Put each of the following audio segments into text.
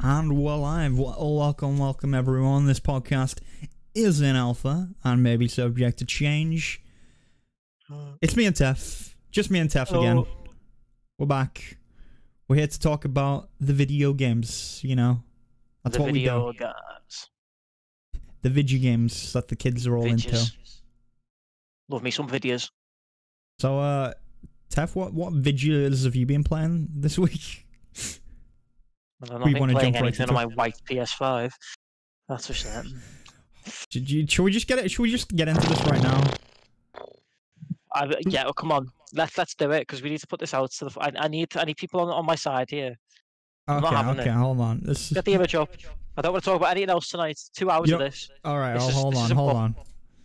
And we're live. Welcome everyone. This podcast is in alpha and may be subject to change. It's me and Tef. Just me and Tef again. We're back. We're here to talk about the video games, you know. That's what we do. Games. The video games that the kids are all into. Love me some videos. So, Tef, what videos have you been playing this week? Well, I've not been playing anything on my white PS5. That's for certain. Should we just get it? Should we just get into this right now? Yeah, well, come on. Let's do it because we need to put this out to the. I need people on my side here. Okay, hold on. Get the image up. I don't want to talk about anything else tonight. 2 hours of this. All right, hold on.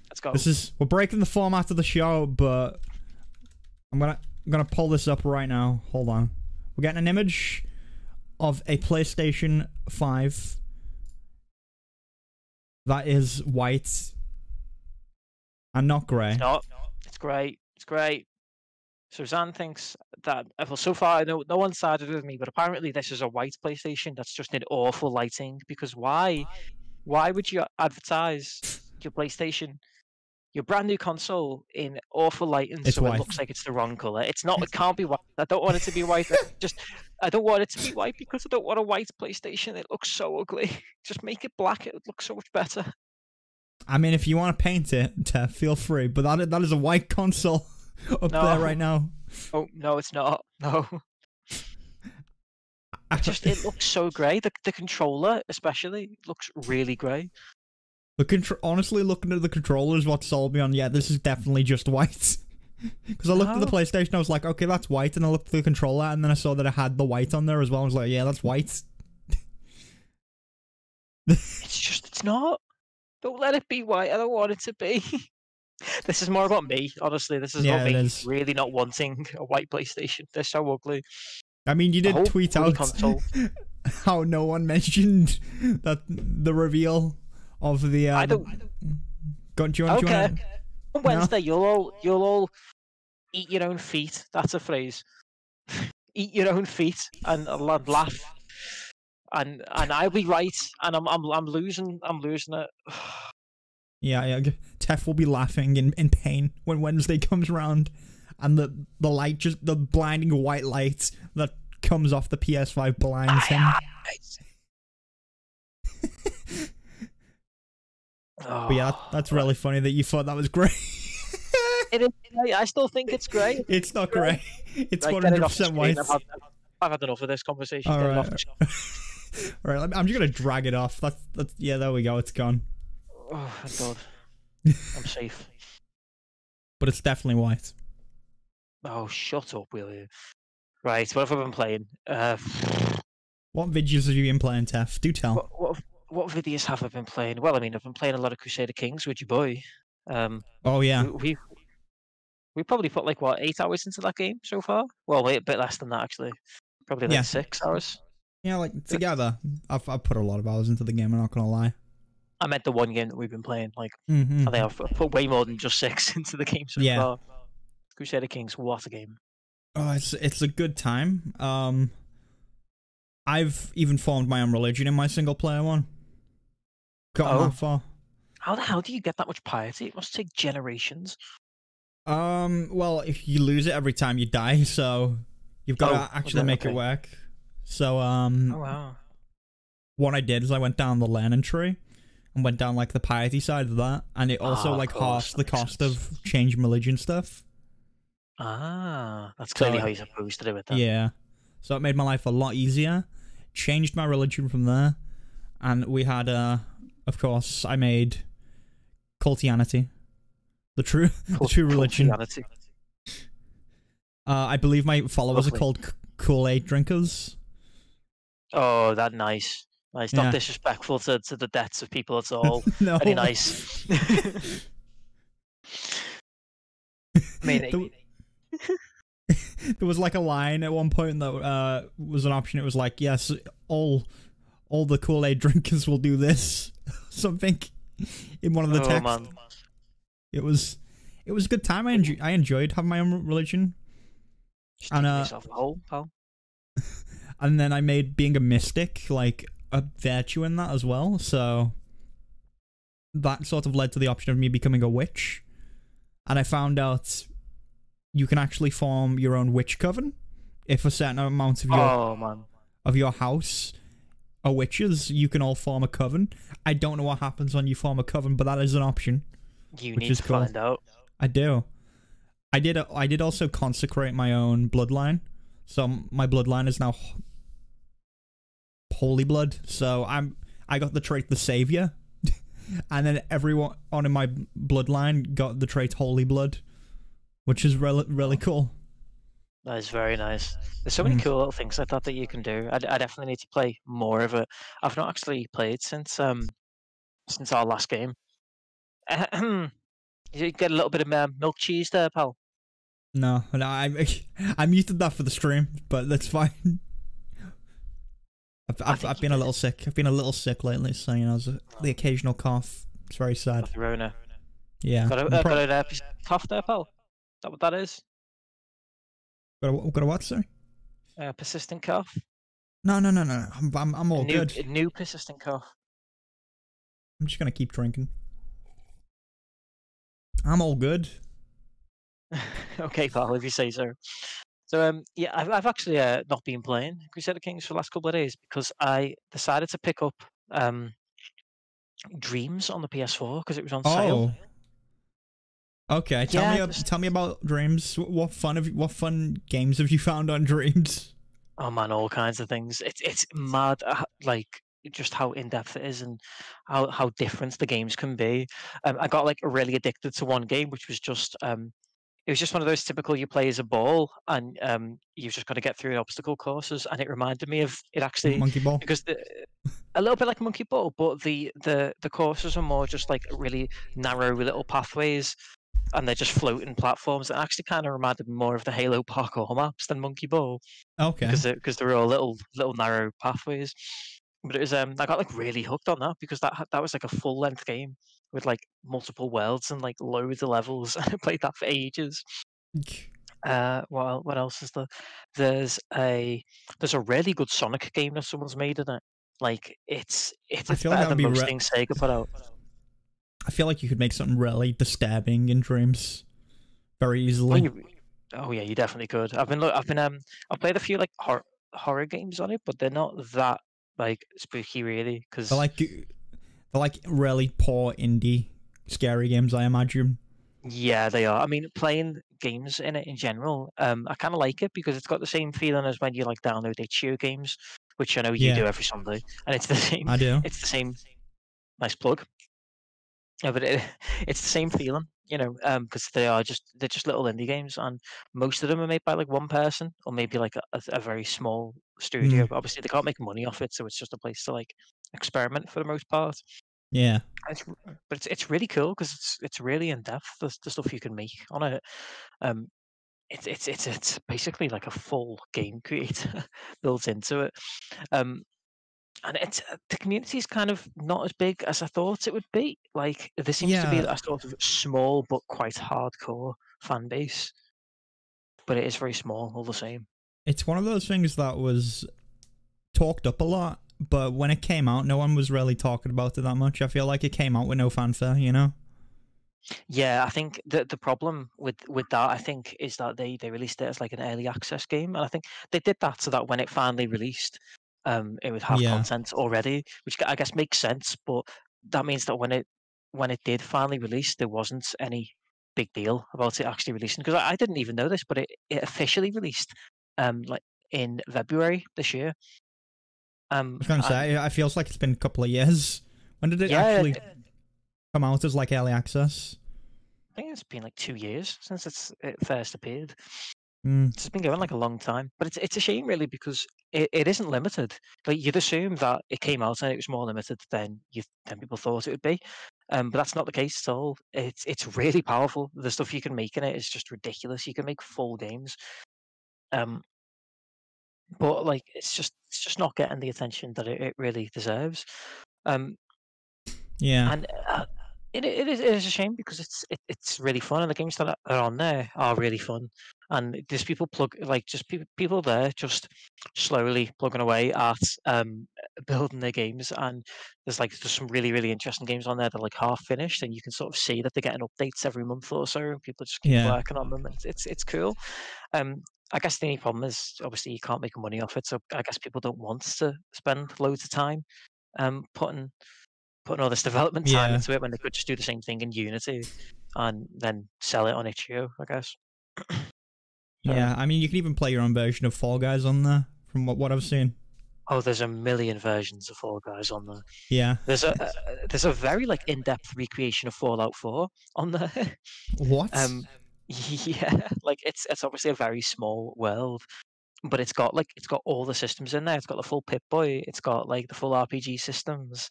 Let's go. We're breaking the format of the show, but I'm gonna pull this up right now. Hold on. We're getting an image of a PlayStation 5 that is white and not grey. It's not. It's great. It's great. So Zan thinks that, well, so far no one's sided with me, but apparently this is a white PlayStation that's just in awful lighting. Because why would you advertise your PlayStation, your brand new console, in awful lighting so white. It looks like it's the wrong color? It's not. It can't be white. I don't want it to be white. I don't want it to be white because I don't want a white PlayStation. It looks so ugly. Just make it black. It would look so much better. I mean, if you want to paint it, Tef, feel free. But that is a white console up there right now. Oh no, it's not. No. It looks so grey. The controller, especially, looks really grey. Honestly, looking at the controller is what sold me on. Yeah, this is definitely just white. Because I looked at the PlayStation, I was like, okay, that's white, and I looked at the controller, and then I saw that it had the white on there as well. I was like, yeah, that's white. It's not. Don't let it be white. I don't want it to be. This is more about me, honestly. This is about me really not wanting a white PlayStation. They're so ugly. I mean, you did tweet out how no one mentioned that the reveal of the. I don't. Okay. On Wednesday, you'll all eat your own feet. That's a phrase. Eat your own feet and laugh, and I'll be right, and I'm losing it. Yeah. Tef will be laughing in pain when Wednesday comes around, and the light, just the blinding white light that comes off the PS5 blinds him. But yeah, that's really funny that you thought that was great. It is. I still think it's great. It's not great. It's 100% white. I've had enough of this conversation. All right. All right. I'm just gonna drag it off. That's yeah. There we go. It's gone. Oh my god. I'm safe. But it's definitely white. Oh, shut up, will you? Right. What have I been playing? What videos have you been playing, Tef? Do tell. What videos have I been playing? Well, I mean, I've been playing a lot of Crusader Kings with your boy. Oh yeah. We probably put like 8 hours into that game so far. Well, wait, a bit less than that actually. Probably like 6 hours. Yeah, like together, I've put a lot of hours into the game. I'm not gonna lie. I meant the one game that we've been playing. Like I think I've put way more than just 6 into the game so far. Crusader Kings, what a game! Oh, it's a good time. I've even formed my own religion in my single player one. Got that far. How the hell do you get that much piety? It must take generations. Well, if you lose it every time you die, so you've got to actually make it work. So, oh wow. What I did is I went down the learning tree and went down like the piety side of that, and it also like halves the cost of changing religion stuff. Ah, that's clearly how you're supposed to do it then. Yeah. So it made my life a lot easier. Changed my religion from there, and we had of course, I made cultianity, the true religion. I believe my followers are called Kool-Aid drinkers. Oh, that's nice. Nice, not disrespectful to the deaths of people at all. No. Very nice. I mean, there was like a line at one point that was an option. It was like, yes, all the Kool-Aid drinkers will do this. Something in one of the texts. Man. It was a good time. I enjoyed having my own religion. Just and yourself a hole, pal. And then I made being a mystic like a virtue in that as well. So that sort of led to the option of me becoming a witch. And I found out you can actually form your own witch coven if a certain amount of your house are witches. You can all form a coven. I don't know what happens when you form a coven, but that is an option. You which need is to cool. find out. I do. I did also consecrate my own bloodline. So my bloodline is now holy blood. So I got the trait the savior. And then everyone in my bloodline got the trait holy blood, which is really cool. That is very nice. There's so many cool little things like that that you can do. I definitely need to play more of it. I've not actually played since our last game. You get a little bit of milk cheese there, pal. No, I muted that for the stream, but that's fine. I've been a little sick. I've been a little sick lately, so you know, the occasional cough. It's very sad. The Rona. Yeah. Got a cough there, pal. Is that what that is? Got a what, sorry? Persistent cough. No. I'm all good. A new persistent cough. I'm just gonna keep drinking. I'm all good. Okay, pal, if you say so. So yeah, I've actually not been playing Crusader Kings for the last couple of days because I decided to pick up Dreams on the PS4 because it was on sale. Okay, tell me about Dreams. What fun games have you found on Dreams? Oh man, all kinds of things. It's mad, like just how in depth it is and how different the games can be. I got like really addicted to one game, which was just it was just one of those typical you play as a ball and you've just got to get through the obstacle courses, and it reminded me of it actually Monkey Ball, because a little bit like Monkey Ball, but the courses are more just like really narrow little pathways, and they're just floating platforms. It actually kind of reminded me more of the Halo parkour maps than Monkey Ball. Okay. Because they're all little narrow pathways. But it was I got like really hooked on that because that was like a full length game with like multiple worlds and like loads of levels. I played that for ages. What else is there? There's a really good Sonic game that someone's made in it. Like it's better than most things Sega put out. I feel like you could make something really disturbing in Dreams very easily. Oh yeah, you definitely could. I've played a few like horror games on it, but they're not that like spooky really because they're like really poor indie scary games, I imagine. Yeah, they are. I mean, playing games in it in general, I kind of like it because it's got the same feeling as when you like download HGO games, which I know you do every Sunday, and it's the same. I do. It's the same. Nice plug. Yeah, but it's the same feeling, you know, because they're just little indie games, and most of them are made by like one person or maybe like a very small studio. But obviously, they can't make money off it, so it's just a place to like experiment for the most part. Yeah, but it's really cool because it's really in depth. The stuff you can make on it. It's basically like a full game creator built into it. And it's the community is kind of not as big as I thought it would be. Like there seems to be a sort of small but quite hardcore fan base, but it is very small all the same. It's one of those things that was talked up a lot, but when it came out, no one was really talking about it that much. I feel like it came out with no fanfare, you know? Yeah, I think the problem with that, I think, is that they released it as like an early access game, and I think they did that so that when it finally released, it would have content already, which I guess makes sense. But that means that when it did finally release, there wasn't any big deal about it actually releasing. Because I didn't even know this, but it officially released like in February this year. I was going to say, it feels like it's been a couple of years. When did it actually come out as like early access? I think it's been like 2 years since it first appeared. It's been going like a long time, but it's a shame really because it isn't limited. Like you'd assume that it came out and it was more limited than people thought it would be, but that's not the case at all. It's really powerful. The stuff you can make in it is just ridiculous. You can make full games, but like it's just not getting the attention that it really deserves. Yeah, and it is a shame because it's really fun, and the games that are on there are really fun. and there's people people there just slowly plugging away at building their games, and there's some really interesting games on there that are like half finished, and you can sort of see that they're getting updates every month or so, and people just keep Yeah. working on them, and it's cool. I guess the only problem is obviously you can't make money off it, so I guess people don't want to spend loads of time putting all this development time Yeah. into it when they could just do the same thing in Unity and then sell it on itch.io, I guess. Yeah, I mean, you can even play your own version of Fall Guys on there, from what I've seen. Oh, there's a million versions of Fall Guys on there. Yeah. There's a very like in-depth recreation of Fallout 4 on there. What? Yeah, like it's obviously a very small world, but it's got all the systems in there. It's got the full Pip-Boy. It's got like the full RPG systems.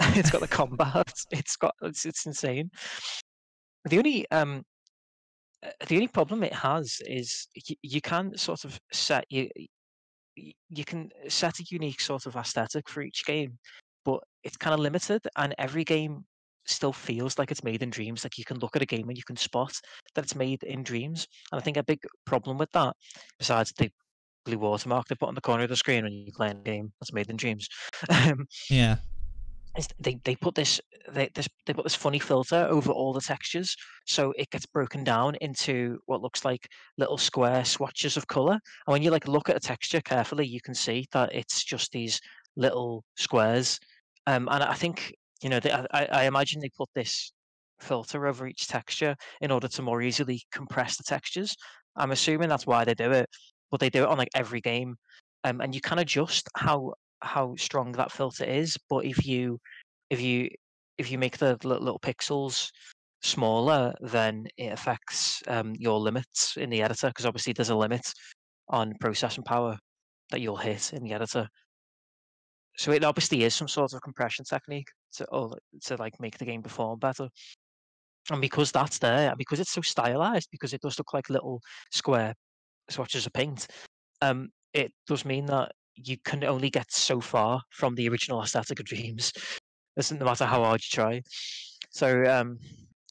It's got the combat. It's insane. The only problem it has is you can sort of you can set a unique sort of aesthetic for each game, but it's kind of limited, and every game still feels like it's made in Dreams. Like you can look at a game and you can spot that it's made in Dreams, and I think a big problem with that, besides the blue watermark they put on the corner of the screen when you play a game that's made in Dreams, Yeah. they put this they put this funny filter over all the textures, so it gets broken down into what looks like little square swatches of color. And when you like look at a texture carefully, you can see that it's just these little squares. And I think I imagine they put this filter over each texture in order to more easily compress the textures. I'm assuming that's why they do it, but they do it on like every game, and you can adjust how strong that filter is. But if you make the little pixels smaller, then it affects your limits in the editor, because obviously there's a limit on processing power that you'll hit in the editor. So it obviously is some sort of compression technique to like make the game perform better. And because that's there, and because it's so stylized, because it does look like little square swatches of paint, it does mean that you can only get so far from the original aesthetic of Dreams. No matter how hard you try. So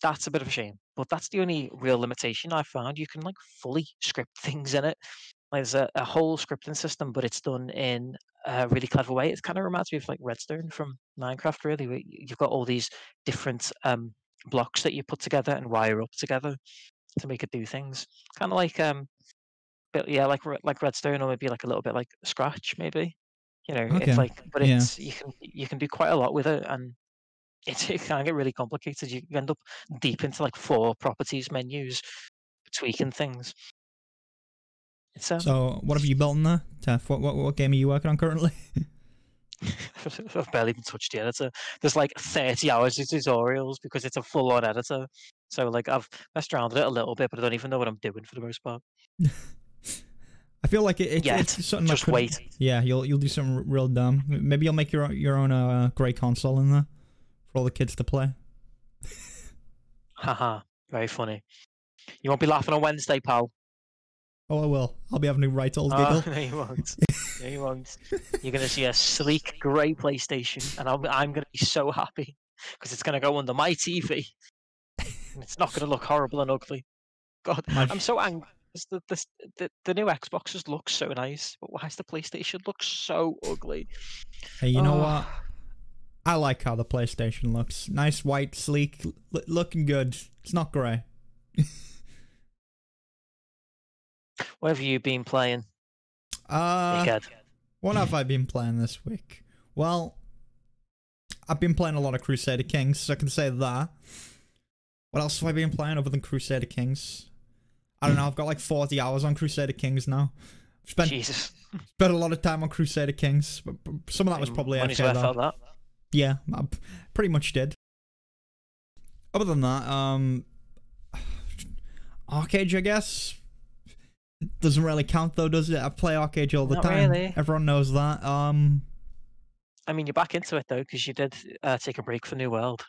that's a bit of a shame. But that's the only real limitation I found. You can like fully script things in it. Like, there's a whole scripting system, but it's done in a really clever way. It kind of reminds me of like Redstone from Minecraft, really, where you've got all these different blocks that you put together and wire up together to make it do things. Kind of like yeah, like Redstone, or maybe like a little bit like Scratch, maybe. Okay. It's like, but Yeah. you can do quite a lot with it, and it can get really complicated. You end up deep into like 4 properties menus, tweaking things. It's So, what have you built in there, Tef? What game are you working on currently? I've barely even touched the editor. There's like 30 hours of tutorials because it's a full-on editor. So like I've messed around with it a little bit, but I don't even know what I'm doing for the most part. I feel like it's something just like wait. Yeah, you'll do something real dumb. Maybe you'll make your own grey console in there for all the kids to play. Haha, very funny. You won't be laughing on Wednesday, pal. Oh, I will. I'll be having a right old giggle. No, you won't. No, you won't. You're going to see a sleek grey PlayStation, and I'm going to be so happy because it's going to go under my TV, and it's not going to look horrible and ugly. God, I'm so angry. The new Xboxes look so nice, but why does the PlayStation look so ugly? Hey, you know what? I like how the PlayStation looks. Nice, white, sleek, looking good. It's not grey. What have you been playing? What have I been playing this week? Well, I've been playing a lot of Crusader Kings, so I can say that. What else have I been playing other than Crusader Kings? I don't know, I've got like 40 hours on Crusader Kings now. Jesus. Spent a lot of time on Crusader Kings, but some of that was probably after that. Yeah, I pretty much did. Other than that, Arcade, I guess. Doesn't really count though, does it? I play Arcade all the time. Really. Everyone knows that. I mean, you're back into it though, because you did take a break for New World.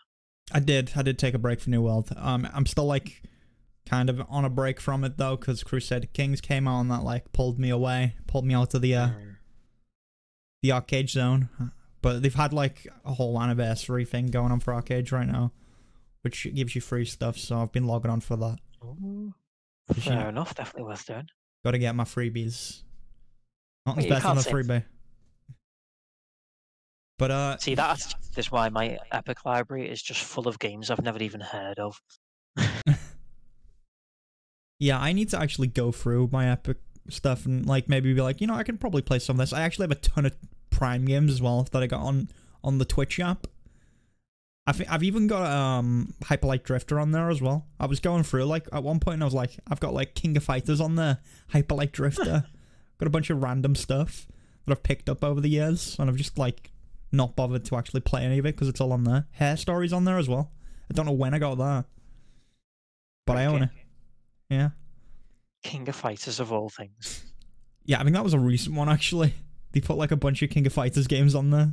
I did take a break for New World. I'm still like kind of on a break from it though, because Crusader Kings came out and that like pulled me out of the arcade zone. But they've had like a whole anniversary thing going on for Arcade right now, which gives you free stuff. So I've been logging on for that. Ooh. Fair enough. Definitely worth doing. Got to get my freebies. Nothing's Well, better than a freebie. But see, that's why my Epic library is just full of games I've never even heard of. yeah, I need to actually go through my Epic stuff and like maybe be like, I can probably play some of this. I actually have a ton of Prime games as well that I got on the Twitch app. I've even got Hyper Light Drifter on there as well. I was going through like at one point I was like, I've got like King of Fighters on there, Hyper Light Drifter, got a bunch of random stuff that I've picked up over the years, and I've just like not bothered to actually play any of it because it's all on there. Hair Story's on there as well. I don't know when I got that, but I own it. Yeah. King of Fighters of all things. Yeah, I think that was a recent one actually. They put like a bunch of King of Fighters games on there.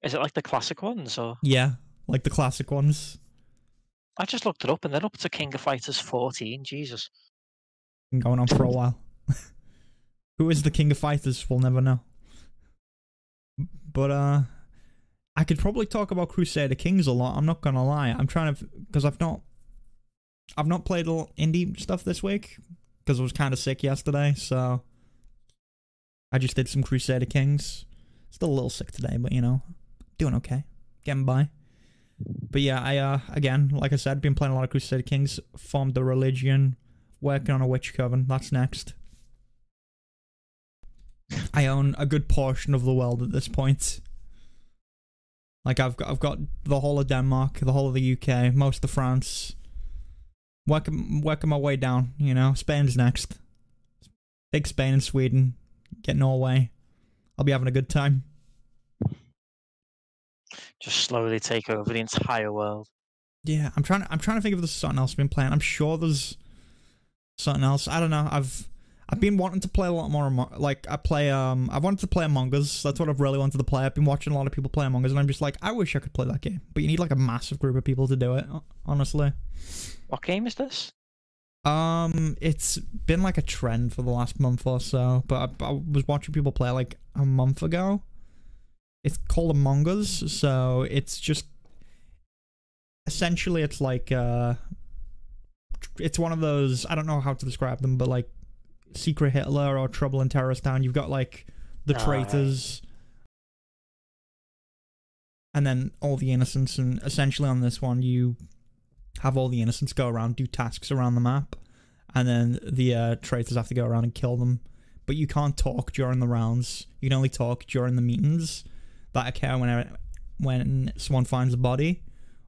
Is it like the classic ones or? Yeah, like the classic ones. I just looked it up and then up to King of Fighters 14. Jesus. Been going on for a while. Who is the King of Fighters? We'll never know. But I could probably talk about Crusader Kings a lot. I'm not gonna lie. I'm trying to, because I've not played a lot indie stuff this week because I was kind of sick yesterday. So I just did some Crusader Kings. Still a little sick today, but doing okay, getting by. But yeah, I again, like I said, been playing a lot of Crusader Kings. Formed a religion, working on a witch coven. That's next. I own a good portion of the world at this point. Like I've got the whole of Denmark, the whole of the UK, most of France. Working my way down. Spain's next. Big Spain and Sweden. Get Norway. I'll be having a good time. Just slowly take over the entire world. Yeah, I'm trying to think if there's something else I've been playing. I'm sure there's something else. I don't know. I've been wanting to play a lot more. Like I wanted to play Among Us. That's what I've really wanted to play. I've been watching a lot of people play Among Us, and I'm just like, I wish I could play that game. But you need like a massive group of people to do it. Honestly. What game is this? It's been like a trend for the last month or so, but I was watching people play like a month ago. It's called Among Us, so it's just essentially it's like it's one of those, I don't know how to describe them, but like Secret Hitler or Trouble in Terrorist Town. You've got like the traitors, and then all the innocents, and essentially on this one you have all the innocents go around, do tasks around the map, and then the traitors have to go around and kill them. But you can't talk during the rounds. You can only talk during the meetings that occur when someone finds a body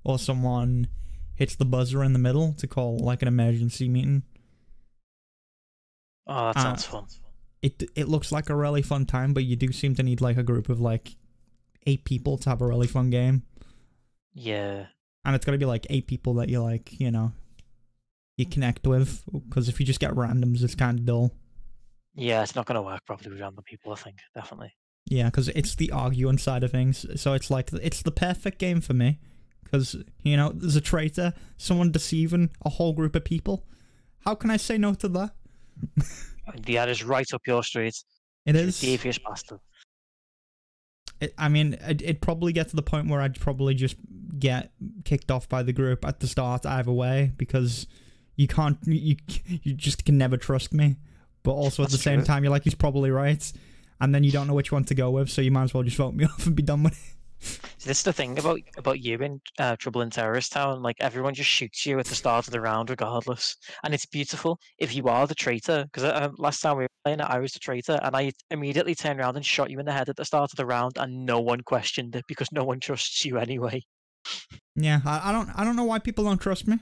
or someone hits the buzzer in the middle to call like an emergency meeting. Oh, that sounds fun. It looks like a really fun time, but you do seem to need like a group of like 8 people to have a really fun game. Yeah. And it's got to be like 8 people that you like, you connect with, because if you just get randoms, it's kind of dull. Yeah, it's not going to work properly with random people, I think, definitely. Yeah, because it's the arguing side of things. So it's like, it's the perfect game for me. Because, there's a traitor, someone deceiving a whole group of people. How can I say no to that? Yeah, it's right up your street. It is. Devious bastard. It'd probably get to the point where I'd probably just get kicked off by the group at the start either way, because you just can never trust me. But also at the same time, you're like, he's probably right. And then you don't know which one to go with, so you might as well just vote me off and be done with it. See, this is the thing about you in Trouble in Terrorist Town. Like, everyone just shoots you at the start of the round regardless. And it's beautiful if you are the traitor. Because last time we were playing it, I was the traitor. And I immediately turned around and shot you in the head at the start of the round. And no one questioned it because no one trusts you anyway. Yeah, I don't know why people don't trust me.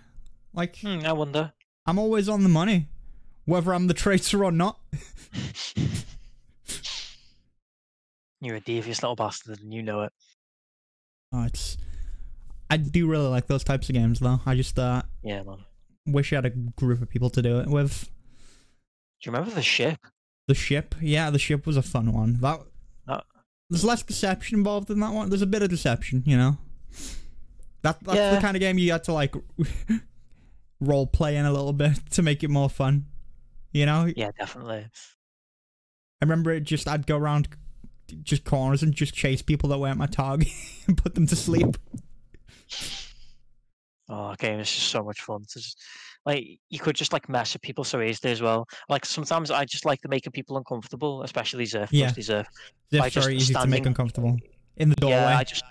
Like, I wonder. I'm always on the money, whether I'm the traitor or not. You're a devious little bastard and you know it. Oh, I do really like those types of games, though. I just yeah, man. Wish I had a group of people to do it with. Do you remember the ship? The ship? Yeah, the ship was a fun one. There's less deception involved in that one. There's a bit of deception, That's the kind of game you had to, like, role play in a little bit to make it more fun, Yeah, definitely. I remember I'd go around just corners and just chase people that weren't my target and put them to sleep. Oh, that game is just so much fun. To just, like, you could just like mess with people so easily as well. Like sometimes I just like making people uncomfortable, especially Zeph, Yeah, mostly Zeph, by Ziff's just very easy to make standing. uncomfortable in the Yeah, doorway. just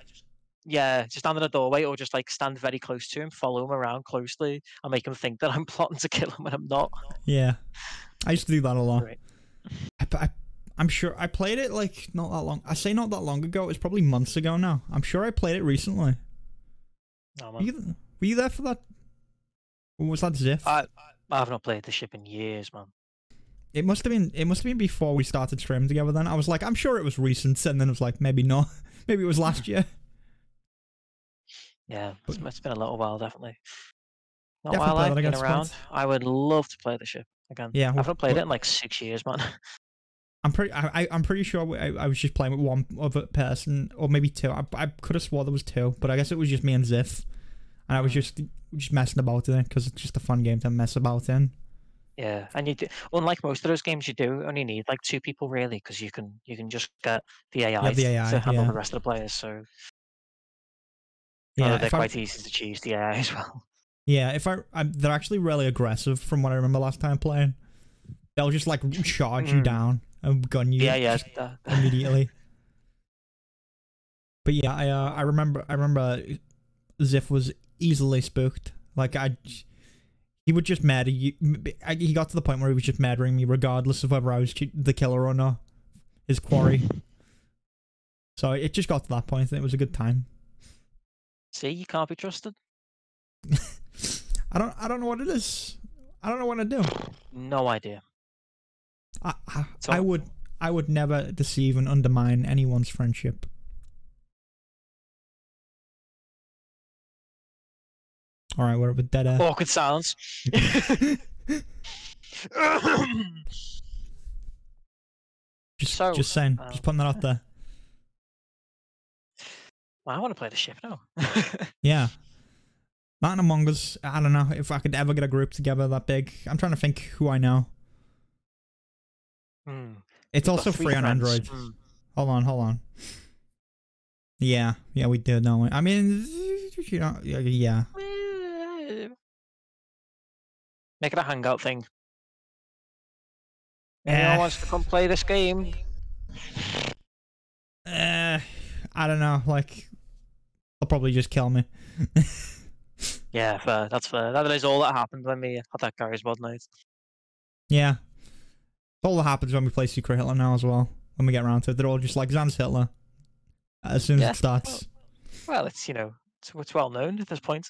stand in a doorway or just like stand very close to him, follow him around closely, and make him think that I'm plotting to kill him when I'm not. Yeah, I used to do that a lot. Great. I'm sure I played it like not that long. I say not that long ago. It was probably months ago now. I'm sure I played it recently. No, Were man. you there for that? Or was that Ziff? I've not played the ship in years, man. It must have been. It must have been before we started streaming together. Then I was like, I'm sure it was recent, and then it was like, maybe not. Maybe it was last year. Yeah, it's been a little while, definitely. Not Definitely while play I've that again been at some around. point. I would love to play the ship again. Yeah, I've not played it in like 6 years, man. I'm pretty sure I was just playing with one other person, or maybe two. I could have swore there was two, but I guess it was just me and Ziff, and I was just messing about in it because it's just a fun game to mess about in. Yeah, and unlike most of those games, you do only need like 2 people really, because you can just get the You AI have the AI, to handle yeah, the rest of the players. So although yeah. they're quite easy to choose, the AI as well. Yeah, if they're actually really aggressive from what I remember last time playing. They'll just like charge you down and gun you Yeah. immediately. But yeah, I remember Ziff was easily spooked. Like he would just murder you. He got to the point where he was just murdering me regardless of whether I was the killer or not. His quarry. So it just got to that point and it was a good time. See, you can't be trusted. I don't know what it is. I don't know what to do. No idea. I would never deceive and undermine anyone's friendship. All right, we're with dead air. Awkward silence. just saying, just putting that out there. Well, I want to play the ship now. Yeah. Not in Among Us. I don't know if I could ever get a group together that big. I'm trying to think who I know. It's also free on Android. Hold on. Yeah, we did know it. I mean, you know, yeah. Make it a hangout thing. Anyone wants to come play this game? I don't know. Like, they'll probably just kill me. Yeah, fair. That's fair. That is all that happened when we had that Gary's Mod night. Yeah. All that happens when we play Secret Hitler now as well. When we get around to it, they're all just like Zan's Hitler. As soon as it starts. Well, it's, it's well known at this point.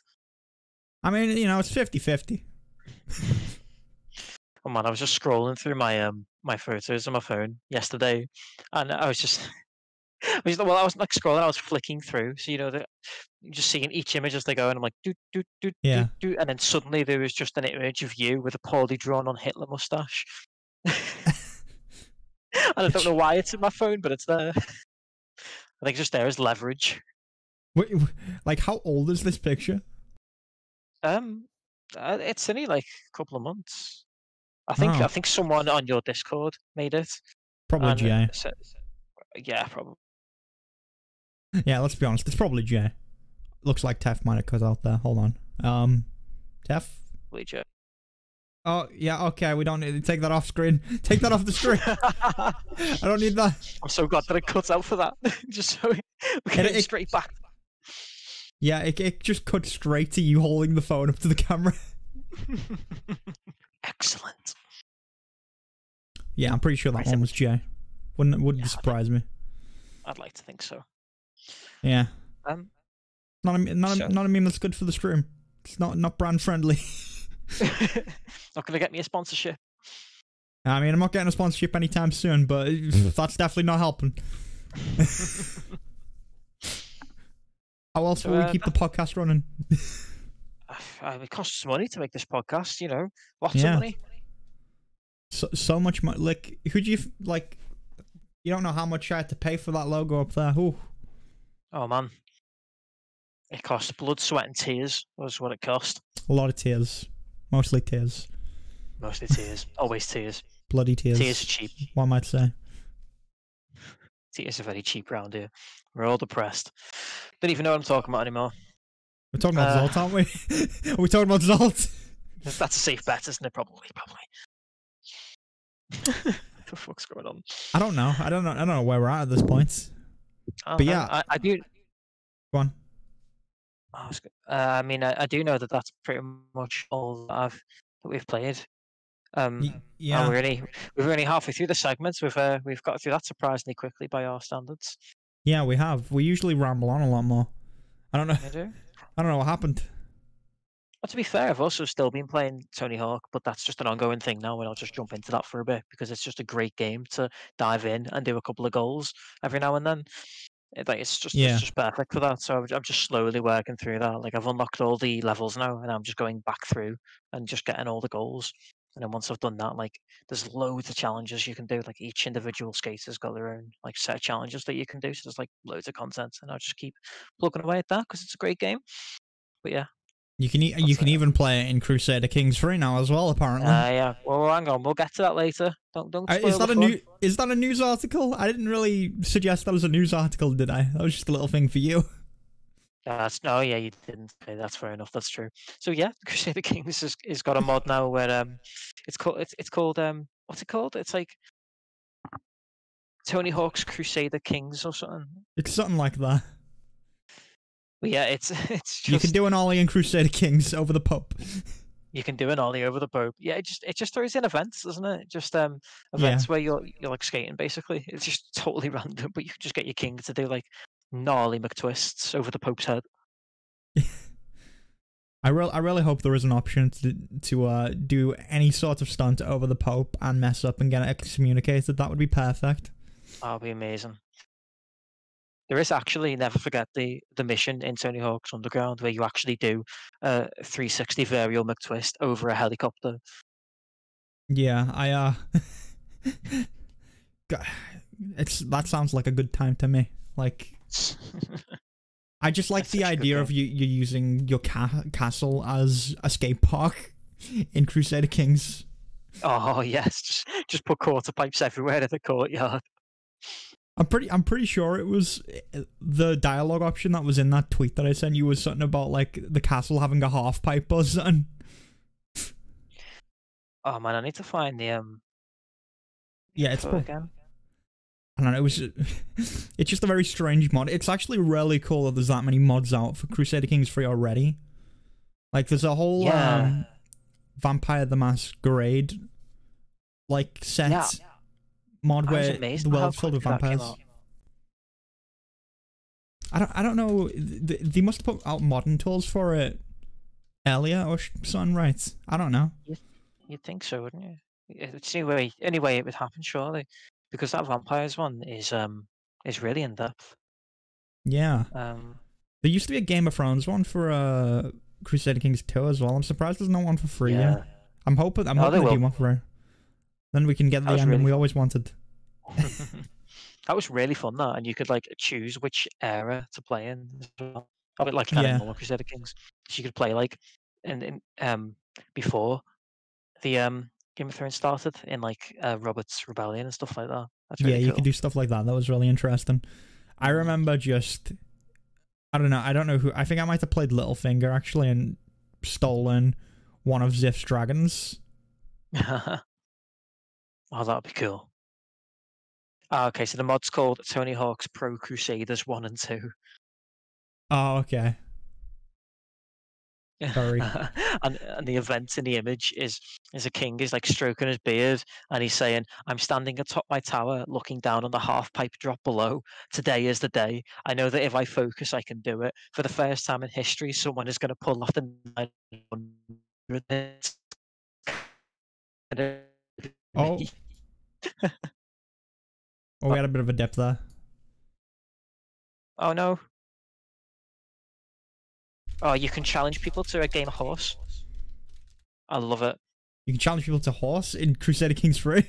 I mean, it's 50-50. Oh man, I was just scrolling through my my photos on my phone yesterday, and I was like scrolling, I was flicking through, so just seeing each image as they go, and I'm like, do, and then suddenly there was just an image of you with a poorly drawn on Hitler mustache. And I don't know why it's in my phone, but it's there. I think it's just there as leverage. Wait, like, how old is this picture? It's only like a couple of months. I think someone on your Discord made it. Probably Jay. Yeah, probably. Yeah, let's be honest. It's probably Jay. Looks like Tef might have cut out there. Hold on. Tef? Jay. Oh, yeah, okay. We don't need to take that off screen. Take that off the screen. I don't need that. I'm so glad that it cuts out for that. Just so we can get straight back. Yeah, it just cut straight to you holding the phone up to the camera. Excellent. Yeah, I'm pretty sure that one was Jay. Wouldn't surprise me. I'd like to think so. Yeah. Not a meme that's good for the stream. It's not brand friendly. Not gonna get me a sponsorship. I mean, I'm not getting a sponsorship anytime soon, but that's definitely not helping. How else will we keep the podcast running? It costs money to make this podcast, lots of money. So much money. Like, who'd you like? You don't know how much I had to pay for that logo up there. Ooh. Oh man, it cost blood, sweat, and tears. Was what it cost. A lot of tears, mostly tears. Mostly tears. Always tears. Bloody tears. Tears are cheap. One might say. Tears are very cheap round here. We're all depressed. Don't even know what I'm talking about anymore. We're talking about Zolt, aren't we? Are we talking about Zolt? That's a safe bet, isn't it? Probably. What the fuck's going on? I don't know. I don't know where we're at this point. But yeah, I do. Go on. I mean, I do know that that's pretty much all that we've played. Yeah, we're only halfway through the segments. We've got through that surprisingly quickly by our standards. Yeah, we have. We usually ramble on a lot more. I don't know. I do. I don't know what happened. Well, to be fair, I've also still been playing Tony Hawk, but that's just an ongoing thing now, and I'll just jump into that for a bit because it's just a great game to dive in and do a couple of goals every now and then. It's just perfect for that. So I'm just slowly working through that. Like I've unlocked all the levels now, and I'm just going back through and just getting all the goals. And then once I've done that, like there's loads of challenges you can do. Like each individual skater's got their own like set of challenges that you can do. So there's like loads of content, and I'll just keep plugging away at that because it's a great game. But yeah. You can even play it in Crusader Kings 3 now as well, apparently. Yeah. Well, hang on, we'll get to that later. Don't spoil is that a news article? I didn't really suggest that was a news article, did I? That was just a little thing for you. No, yeah, you didn't. Okay, that's fair enough. That's true. So yeah, Crusader Kings has got a mod now where it's called what's it called? It's like Tony Hawk's Crusader Kings or something. It's something like that. But yeah, it's just, you can do an ollie in Crusader Kings over the Pope. You can do an ollie over the Pope. Yeah, it just throws in events, doesn't it? Just events where you're like skating basically. It's just totally random, but you can just get your king to do like gnarly McTwists over the Pope's head. I really hope there is an option to do any sort of stunt over the Pope and mess up and get it excommunicated. That would be perfect. That'd be amazing. There is actually, never forget the mission in Tony Hawk's Underground where you actually do a 360 varial McTwist over a helicopter. Yeah, that sounds like a good time to me. Like, I just like the idea of you using your castle as a skate park in Crusader Kings. Oh yes, just put quarter pipes everywhere in the courtyard. I'm pretty sure it was the dialogue option that was in that tweet that I sent you was something about like the castle having a half pipe or something. Oh man, I need to find the Yeah, it's again. I don't know. It's just a very strange mod. It's actually really cool that there's that many mods out for Crusader Kings 3 already. Like, there's a whole Vampire the Masquerade like set mod where the world's filled with vampires. I don't know. They must have put out modern tools for it earlier or something, right? I don't know. You'd think so, wouldn't you? It's any way it would happen, surely, because that vampires one is really in depth. Yeah. There used to be a Game of Thrones one for Crusader Kings 2 as well. I'm surprised there's no one for free yet. I'm hoping they do one for free. Then we can get the ending we always wanted. That was really fun, that, and you could like choose which era to play in as well. A bit like kind of normal Crusader Kings. So you could play like in before the Game of Thrones started in like Robert's Rebellion and stuff like that. That's really cool. You could do stuff like that. That was really interesting. I remember I don't know who. I think I might have played Littlefinger actually and stolen one of Ziff's dragons. Oh, that'd be cool. Okay, so the mod's called Tony Hawk's Pro Crusaders 1 and 2. Oh, okay. Sorry. and the event in the image is a king is like stroking his beard and he's saying, "I'm standing atop my tower looking down on the half pipe drop below. Today is the day. I know that if I focus I can do it. For the first time in history someone is going to pull off the 900." Oh. Oh, we had a bit of a dip there. Oh no. Oh, you can challenge people to a game of horse. I love it. You can challenge people to horse in Crusader Kings 3?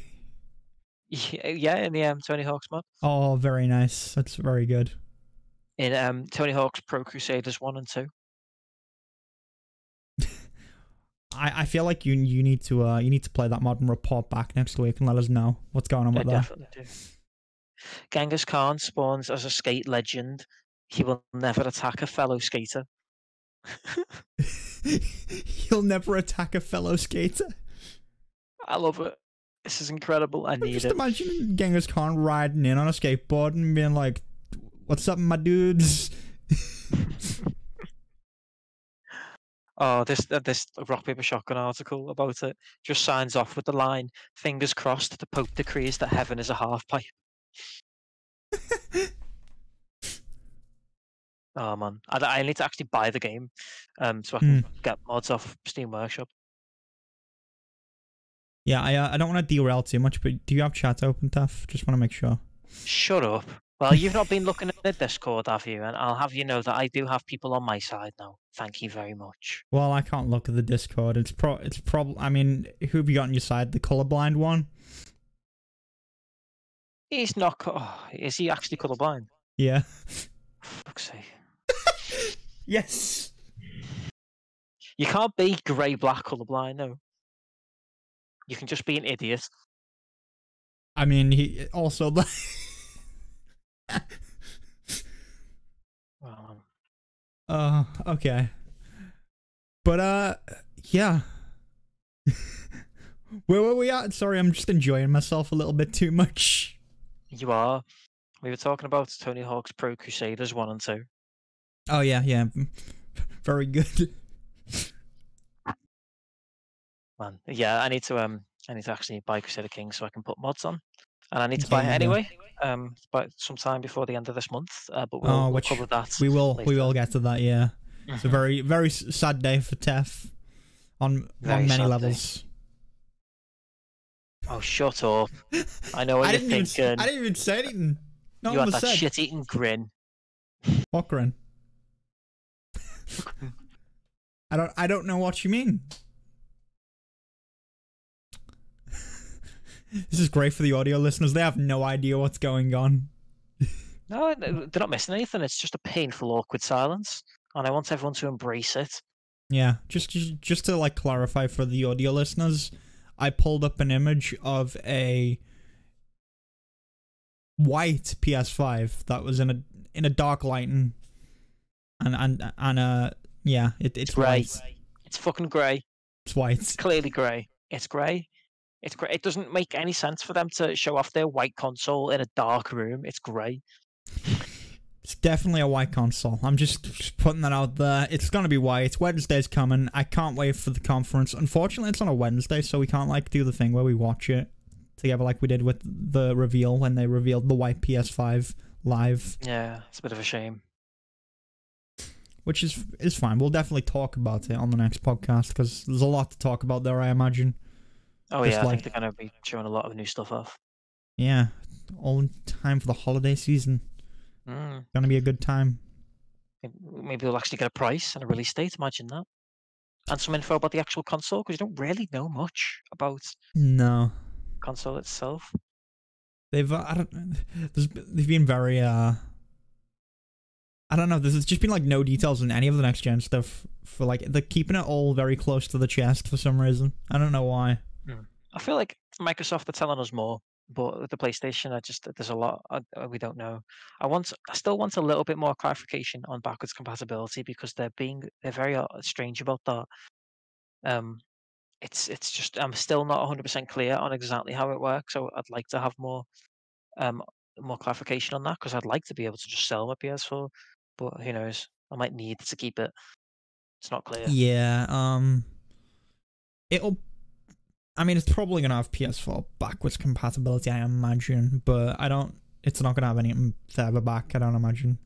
Yeah, in the Tony Hawk's mod. Oh, very nice. That's very good. In Tony Hawk's Pro Crusaders 1 and 2. I feel like you need to play that mod and report back next week and let us know what's going on with that. Definitely do. Genghis Khan spawns as a skate legend. He will never attack a fellow skater. He'll never attack a fellow skater. I love it. This is incredible. I need Just it. imagine Genghis Khan riding in on a skateboard and being like, "What's up, my dudes?" Oh, this rock paper shotgun article about it just signs off with the line, "Fingers crossed, the Pope decrees that heaven is a half pipe." Oh man, I need to actually buy the game, so I can get mods off Steam Workshop. Yeah, I don't want to derail too much, but do you have chat open, Tef? Just want to make sure. Shut up. Well, you've not been looking at the Discord, have you? And I'll have you know that I do have people on my side now. Thank you very much. Well, I can't look at the Discord. It's probably. I mean, who have you got on your side? The colorblind one? He's not. Is he actually colorblind? Yeah. Fuck's sake. Yes. You can't be grey-black colorblind, no. You can just be an idiot. I mean, he also. Okay. But yeah. Where were we at? Sorry, I'm just enjoying myself a little bit too much. You are. We were talking about Tony Hawk's Pro Crusaders 1 and 2. Oh yeah. Very good. Man, yeah, I need to actually buy Crusader Kings so I can put mods on, and I need to buy it anyway. But sometime before the end of this month. But we'll cover that. We will later. Get to that. Yeah, it's a very very sad day for Tef on many levels. Oh, shut up! I know what you're thinking. I didn't even say anything. No you one had that said. shit-eating grin. What grin? I don't know what you mean. This is great for the audio listeners. They have no idea what's going on. No, they're not missing anything. It's just a painful, awkward silence, and I want everyone to embrace it. Yeah, just to like clarify for the audio listeners, I pulled up an image of a white PS5 that was in a dark lighting, and yeah, it's grey. White. It's fucking grey. It's white. It's clearly grey. It's grey. It's grey. It doesn't make any sense for them to show off their white console in a dark room. It's grey. It's definitely a white console. I'm just putting that out there. It's gonna be white. Wednesday's coming. I can't wait for the conference. Unfortunately, it's on a Wednesday, so we can't like do the thing where we watch it together like we did with the reveal when they revealed the white PS5 live. Yeah, it's a bit of a shame. Which is fine. We'll definitely talk about it on the next podcast because there's a lot to talk about there, I imagine. Oh yeah, I think they're going to be showing a lot of new stuff off. Yeah, all in time for the holiday season. Going to be a good time. Maybe we'll actually get a price and a release date, imagine that. And some info about the actual console, because you don't really know much about the console itself. They've been very I don't know, there's just been like no details on any of the next gen stuff for like they're keeping it all very close to the chest for some reason. I don't know why. I feel like Microsoft are telling us more, but with the PlayStation, there's a lot we don't know. I still want a little bit more clarification on backwards compatibility because they're very strange about that. It's just I'm still not 100% clear on exactly how it works. So I'd like to have more clarification on that because I'd like to be able to just sell my PS4, but who knows? I might need to keep it. It's not clear. Yeah. I mean, it's probably gonna have PS4 backwards compatibility, I imagine, but it's not gonna have any further back, I don't imagine.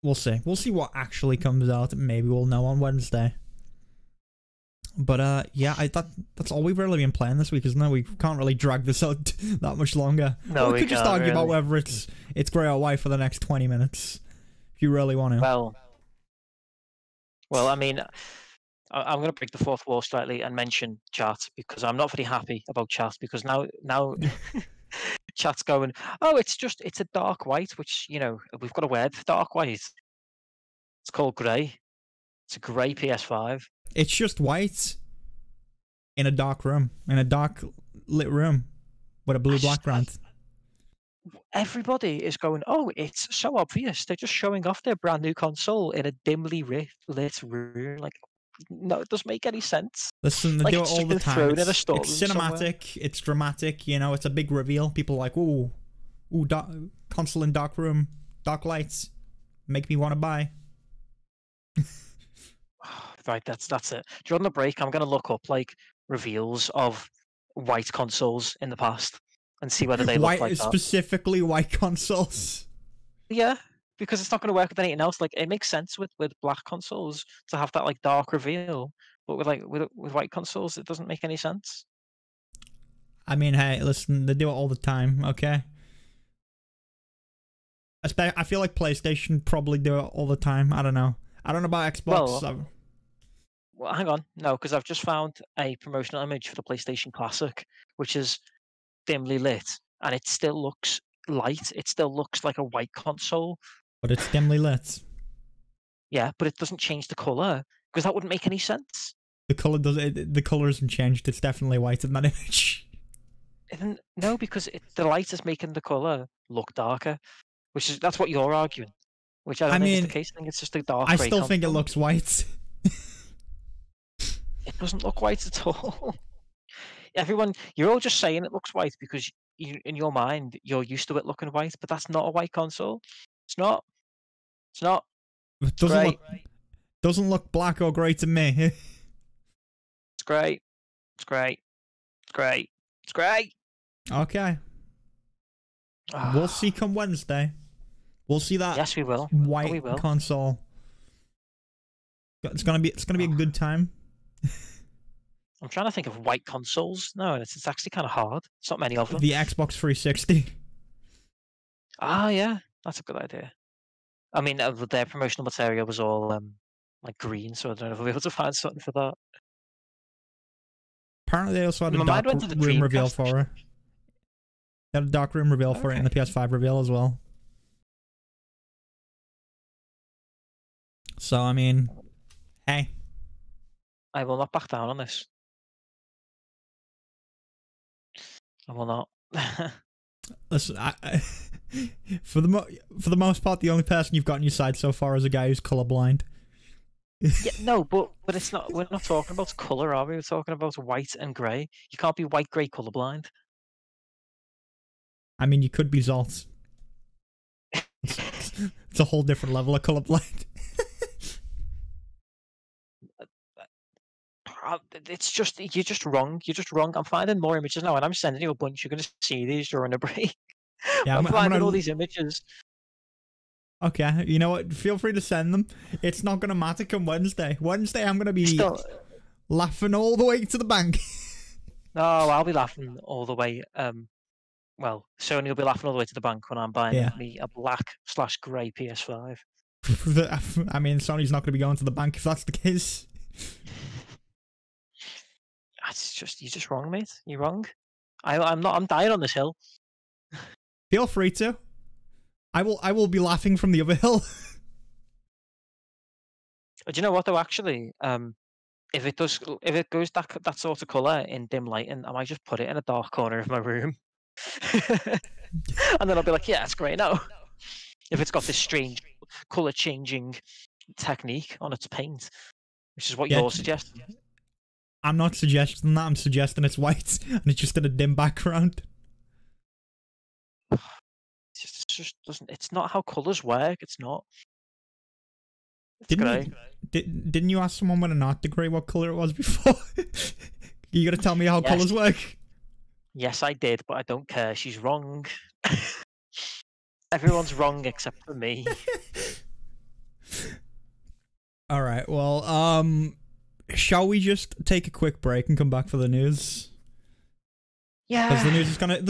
We'll see. We'll see what actually comes out. Maybe we'll know on Wednesday. But yeah, that's all we've really been playing this week, isn't it? We can't really drag this out that much longer. No, we could just argue about whether it's grey or white for the next 20 minutes, if you really want to. Well, I mean, I'm going to break the fourth wall slightly and mention chat because I'm not very happy about chat because now chat's going, oh, it's a dark white, which, you know, we've got a word for dark white. It's called grey. It's a grey PS5. It's just white in a dark room, in a dark lit room with a blue background. everybody is going, oh, it's so obvious. They're just showing off their brand new console in a dimly lit room. Like, no, it doesn't make any sense. Listen, they Like, do it it's all just the been time. thrown in a It's storeroom somewhere. cinematic, it's dramatic, you know, it's a big reveal. People are like, ooh, console in dark room, dark lights, make me want to buy. Right, that's it. During the break, I'm gonna look up like reveals of white consoles in the past and see whether they look like that. Specifically white consoles. Yeah, because it's not gonna work with anything else. Like, it makes sense with black consoles to have that like dark reveal, but with white consoles, it doesn't make any sense. I mean, hey, listen, they do it all the time, okay? I feel like PlayStation probably do it all the time. I don't know. I don't know about Xbox. Well, hang on. No, because I've just found a promotional image for the PlayStation Classic, which is dimly lit, and it still looks light. It still looks like a white console. But it's dimly lit. Yeah, but it doesn't change the color, because that wouldn't make any sense. The color the color hasn't changed. It's definitely white in that image. No, because the light is making the color look darker, that's what you're arguing. Which I don't think is the case. I think it's just a dark. I still think it looks white. It doesn't look white at all. Everyone, you're all just saying it looks white because in your mind you're used to it looking white, but that's not a white console. It's not. It's not. It doesn't look black or grey to me. It's great. It's great. It's great. It's great. Okay. We'll see come Wednesday. We'll see that. Yes, we will. White console. It's gonna be a good time. I'm trying to think of white consoles. No, it's actually kind of hard. It's not many of them. The Xbox 360. Ah, yeah, that's a good idea. I mean, their promotional material was all like green, so I don't know if we'll be able to find something for that. Apparently, they also had a dark room reveal for it. They had a dark room reveal for it in the PS5 reveal as well. So, I mean, hey. I will not back down on this. I will not. Listen, for the most part, the only person you've got on your side so far is a guy who's colorblind. Yeah, no, but it's not. We're not talking about color, are we? We're talking about white and grey. You can't be white, grey, colorblind. I mean, you could be Zolt. It's a whole different level of colorblind. It's just you're just wrong. You're just wrong. I'm finding more images now, and I'm sending you a bunch. You're going to see these during a break. Yeah, I'm finding all these images. Okay, you know what? Feel free to send them. It's not going to matter come Wednesday. Wednesday, I'm going to be laughing all the way to the bank. No, I'll be laughing all the way. Well, Sony will be laughing all the way to the bank when I'm buying me a black/grey PS5. I mean, Sony's not going to be going to the bank if that's the case. It's just you're just wrong, mate. You're wrong. I'm not. I'm dying on this hill. Feel free to. I will be laughing from the other hill. Do you know what though? Actually, if it goes that sort of color in dim lighting, I might just put it in a dark corner of my room, and then I'll be like, yeah, it's great now. If it's got this strange color changing technique on its paint, which is what you're suggesting. I'm not suggesting that. I'm suggesting it's white and it's just in a dim background. It just doesn't. It's not how colors work. It's not. It's grey. Didn't you ask someone with an art degree what color it was before? You gotta tell me how colors work. Yes, I did, but I don't care. She's wrong. Everyone's wrong except for me. All right. Well, shall we just take a quick break and come back for the news? Yeah. Because the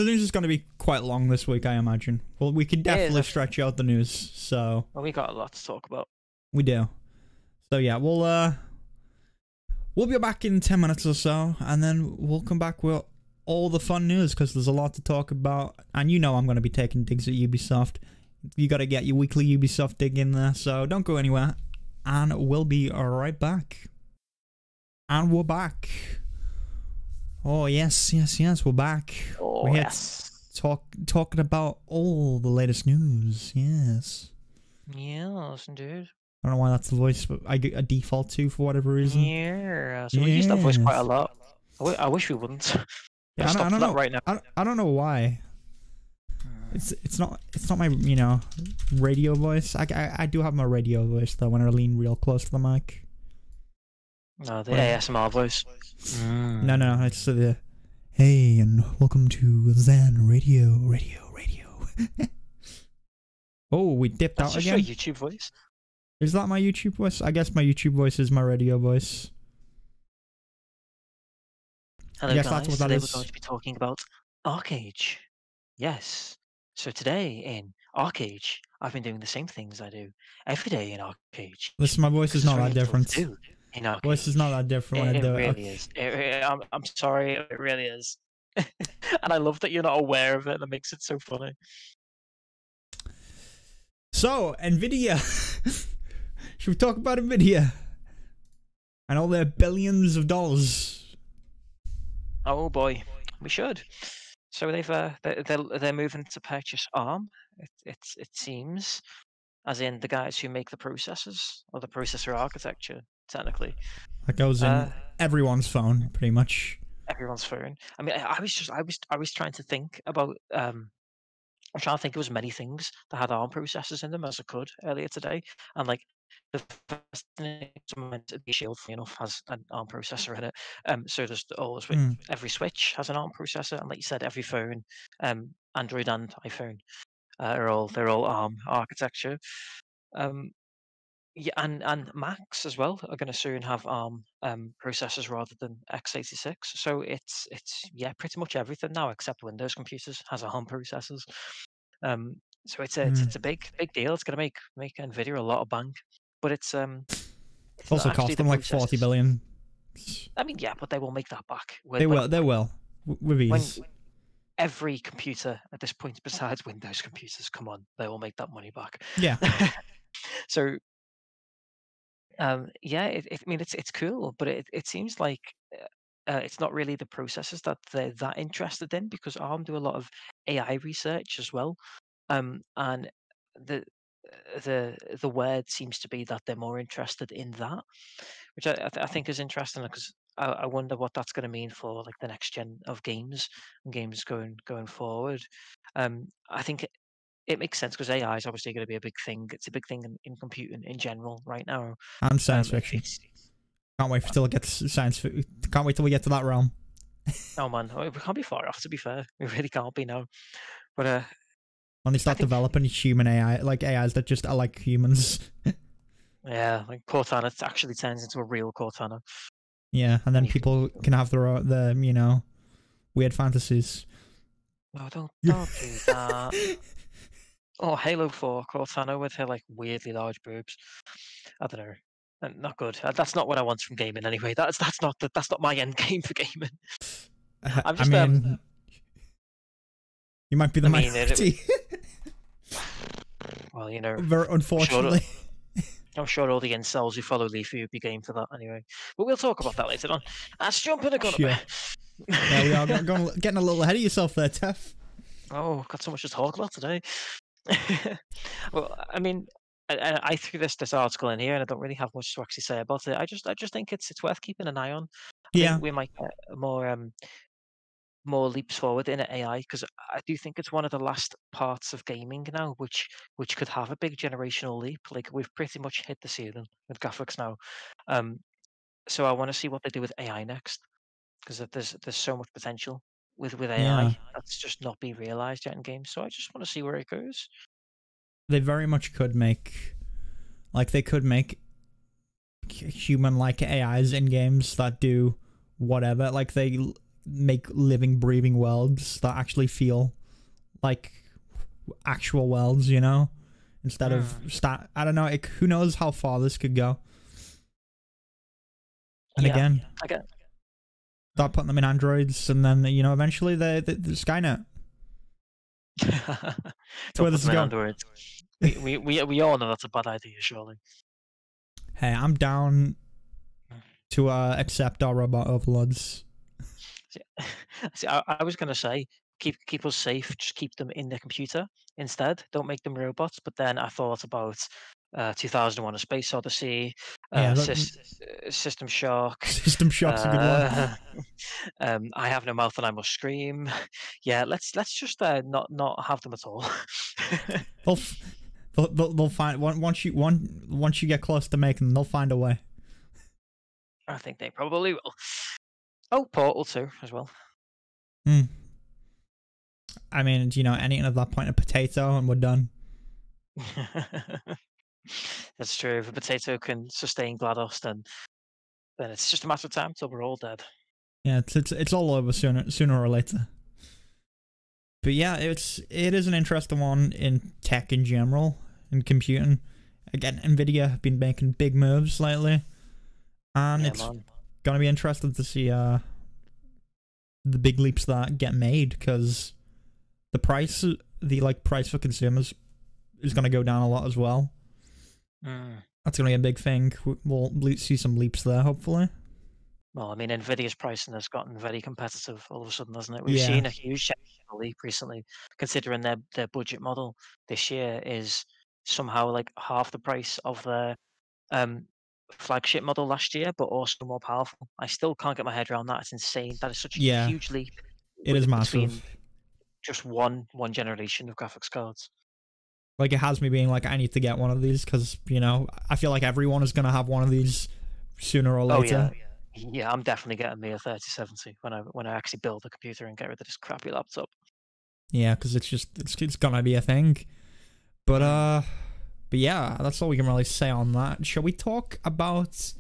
news is gonna be quite long this week, I imagine. Well, we can definitely stretch out the news. So. Well, we got a lot to talk about. We do. So yeah, we'll be back in 10 minutes or so, and then we'll come back with all the fun news because there's a lot to talk about. And you know I'm going to be taking digs at Ubisoft. You got to get your weekly Ubisoft dig in there, so don't go anywhere. And we'll be right back. And we're back. Oh yes, we're back. Oh, we hit yes. talking about all the latest news. Yes. Yes, dude. I don't know why that's the voice, but I get a default to for whatever reason. Yeah. So we use that voice quite a lot. I wish we wouldn't. Yeah, I don't that know. right now. I don't know why. It's not my radio voice. I do have my radio voice though when I lean real close to the mic. No, the ASMR voice. No, it's the hey and welcome to Zan Radio. Oh, we dipped out again. That's your YouTube voice. Is that my YouTube voice? I guess my YouTube voice is my radio voice. Hello guys, today we're going to be talking about Arcade. Yes. So today in Arcade, I've been doing the same things I do every day in Arcade. Listen, my voice is not that different. Voice is not that different when I do it. It really is. I'm sorry, it really is. And I love that you're not aware of it, and it makes it so funny. So, Nvidia. Should we talk about Nvidia? And all their billions of dollars. Oh boy, we should. So they're moving to purchase ARM. It seems, as in the guys who make the processors or the processor architecture. Technically, that goes in everyone's phone, pretty much. Everyone's phone. I mean, I was trying to think about. I'm trying to think of as many things that had ARM processors in them as I could earlier today, and like the first thing the Shield, enough, has an ARM processor in it. So there's always every Switch has an ARM processor, and like you said, every phone, Android and iPhone, they're all ARM architecture. Yeah, and Macs as well are going to soon have ARM processors rather than x86. So it's pretty much everything now except Windows computers has ARM processors. So it's a big deal. It's going to make Nvidia a lot of bank, but it's also cost them like 40 billion. I mean, yeah, but they will make that back. They will with ease. Every computer at this point, besides Windows computers, come on, they will make that money back. Yeah. So. Yeah, I mean, it's cool, but it seems like it's not really the processors that they're that interested in, because ARM do a lot of AI research as well, and the the word seems to be that they're more interested in that, which I think is interesting, because I wonder what that's going to mean for like the next gen of games and games going forward. I think it makes sense because AI is obviously going to be a big thing. It's a big thing in computing in general right now. And science fiction. Can't wait till it gets science fiction. Can't wait till we get to that realm. Oh man, we can't be far off. To be fair, we really can't be now. But when they start developing human AI, like AIs that just are like humans. Yeah, like Cortana actually turns into a real Cortana. Yeah, and then people can have their weird fantasies. No, don't do that. Oh, Halo 4 Cortana with her like weirdly large boobs. I don't know. Not good. That's not what I want from gaming anyway. That's not my end game for gaming. I'm just you might be the minority. Well, very unfortunately. I'm sure all the incels who follow Leafy would be game for that anyway. But we'll talk about that later on. Let's jump in a gun. Yeah, we are getting a little ahead of yourself there, Tef. Oh, got so much to talk about today. Well, I mean, I threw this article in here, and I don't really have much to actually say about it. I just think it's worth keeping an eye on. I think we might get more leaps forward in AI, because I do think it's one of the last parts of gaming now, which could have a big generational leap. Like, we've pretty much hit the ceiling with graphics now. So I want to see what they do with AI next, because there's so much potential with AI that's just not being realized yet in games. So I just want to see where it goes. They very much could make, human-like AIs in games that do whatever. Like, they make living, breathing worlds that actually feel like actual worlds, instead of I don't know. Who knows how far this could go? And again, start putting them in androids, and then eventually the Skynet. That's where this is going. We all know that's a bad idea, surely. Hey, I'm down to accept our robot overlords. See, I was going to say, keep us safe. Just keep them in the computer instead. Don't make them robots. But then I thought about 2001: A Space Odyssey, Yeah, System Shock. System Shock's a good one. I Have No Mouth and I Must Scream. Yeah, let's just not have them at all. They'll find once you get close to making them, they'll find a way. I think they probably will. Oh, Portal 2 as well. I mean, anything at that point, a potato, and we're done. That's true. If a potato can sustain GLaDOS, then it's just a matter of time till we're all dead. Yeah, it's all over sooner or later. But yeah, it is an interesting one in tech in general, in computing. Again, Nvidia have been making big moves lately, and it's gonna be interesting to see the big leaps that get made, because the price for consumers is gonna go down a lot as well. That's gonna be a big thing. We'll see some leaps there, hopefully. Well, I mean, Nvidia's pricing has gotten very competitive all of a sudden, hasn't it? We've seen a huge leap recently, considering their budget model this year is somehow like half the price of their flagship model last year, but also more powerful. I still can't get my head around that. It's insane. That is such a huge leap. It is massive. Just one generation of graphics cards. Like, it has me being like, I need to get one of these, because I feel like everyone is gonna have one of these sooner or later. Yeah, I'm definitely getting me a 3070 when I actually build a computer and get rid of this crappy laptop. Yeah, because it's gonna be a thing. But yeah, that's all we can really say on that. Shall we talk about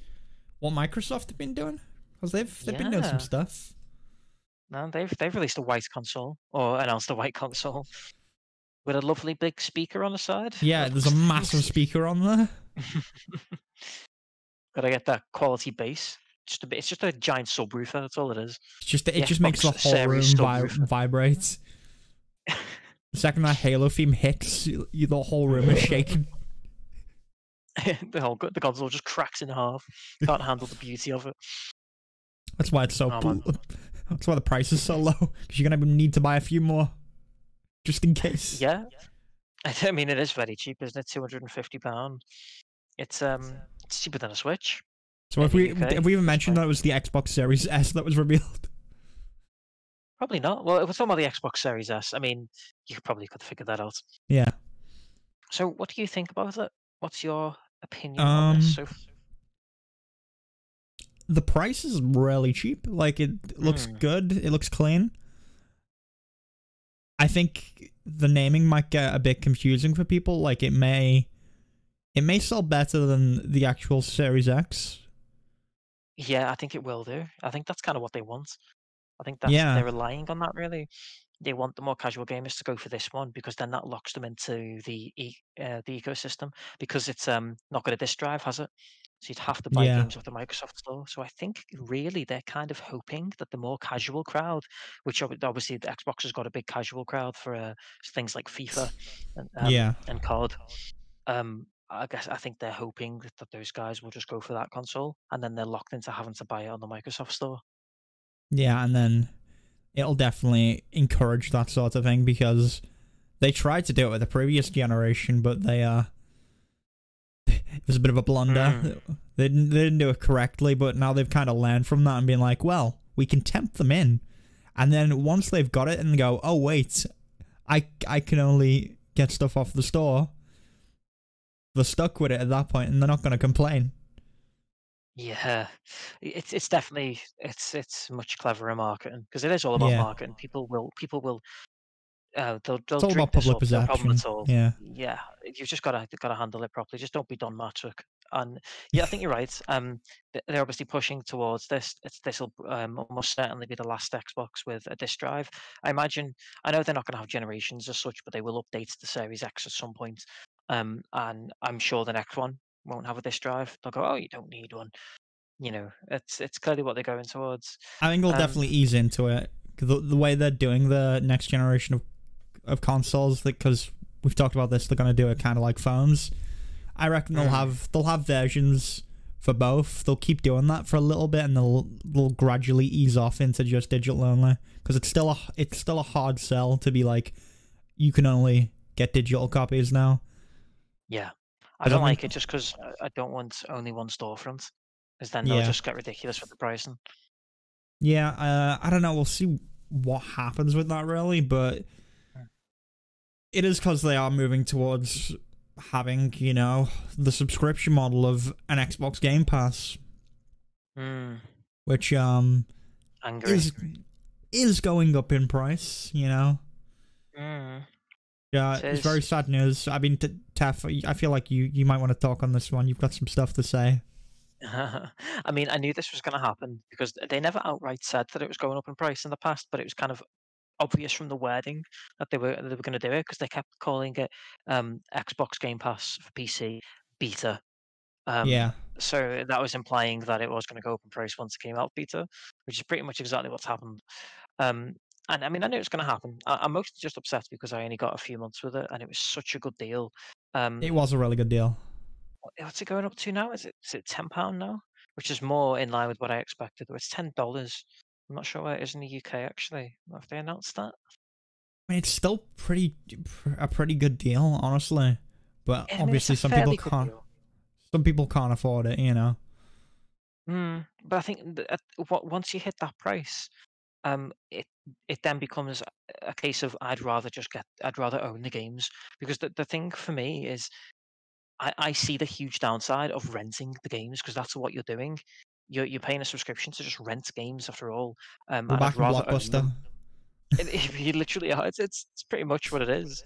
what Microsoft have been doing? Because they've been doing some stuff. No, they've released a white console, or announced a white console with a lovely big speaker on the side. Yeah, there's a massive speaker on there. Gotta get that quality bass. It's just a giant subwoofer. That's all it is. It just makes the whole room vibrate. The second that Halo theme hits, the whole room is shaking. The console just cracks in half. Can't handle the beauty of it. That's why it's so. That's why the price is so low. Because you're gonna need to buy a few more, just in case. Yeah, I mean, it is very cheap, isn't it? £250. It's cheaper than a Switch. So have we even mentioned that it was the Xbox Series S that was revealed? Probably not. Well, if we're talking about the Xbox Series S, I mean, you probably could figure that out. Yeah. So what do you think about it? What's your opinion on this? The price is really cheap. Like, it looks good. It looks clean. I think the naming might get a bit confusing for people. Like, it may sell better than the actual Series X. Yeah, I think it will do. I think that's kind of what they want. I think they're relying on that, really. They want the more casual gamers to go for this one, because then that locks them into the ecosystem, because it's not got a disk drive, has it? So you'd have to buy games off the Microsoft Store. So I think really they're kind of hoping that the more casual crowd, which obviously the Xbox has got a big casual crowd for things like FIFA and COD. I think they're hoping that those guys will just go for that console, and then they're locked into having to buy it on the Microsoft Store. Yeah, and then it'll definitely encourage that sort of thing, because they tried to do it with the previous generation, but it was a bit of a blunder. They didn't do it correctly, but now they've kind of learned from that and been like, well, we can tempt them in. And then once they've got it and go, oh, wait, I can only get stuff off the store, they're stuck with it at that point, and they're not going to complain. Yeah, it's definitely it's much cleverer marketing, because it is all about marketing. People will they'll it's all about public perception. Yeah, you've just got to handle it properly. Just don't be Don Matrick. And yeah, I think you're right. They're obviously pushing towards this. This will almost certainly be the last Xbox with a disk drive. I know they're not going to have generations as such, but they will update the Series X at some point. And I'm sure the next one won't have a disk drive. They'll go, oh, you don't need one. It's clearly what they're going towards. I think they'll definitely ease into it. The way they're doing the next generation of consoles, because we've talked about this, they're going to do it kind of like phones. I reckon they'll have versions for both. They'll keep doing that for a little bit, and they'll gradually ease off into just digital only, because it's still a hard sell to be like, you can only get digital copies now. Yeah, I don't like it just because I don't want only one storefront, because then they'll just get ridiculous with the pricing. Yeah, I don't know. We'll see what happens with that, really, but it is because they are moving towards having, the subscription model of an Xbox Game Pass, which is going up in price. Yeah, it's very sad news. I mean, Tef, I feel like you might want to talk on this one. You've got some stuff to say. I mean, I knew this was going to happen because they never outright said that it was going up in price in the past, but it was kind of obvious from the wording that they were going to do it, because they kept calling it Xbox Game Pass for PC beta. So that was implying that it was going to go up in price once it came out beta, which is pretty much exactly what's happened. And I mean, I knew it was going to happen. I'm mostly just upset because I only got a few months with it, and it was such a good deal. It was a really good deal. What's it going up to now? Is it £10 now? Which is more in line with what I expected. It's $10. I'm not sure where it is in the UK actually. Have they announced that? I mean, it's still a pretty good deal, honestly. But obviously, some people can't. Some people can't afford it, But I think once you hit that price, it then becomes a case of I'd rather own the games, because the thing for me is I see the huge downside of renting the games, because that's what you're doing. You're paying a subscription to just rent games after all, and I'd rather own them. You literally are. It's pretty much what it is.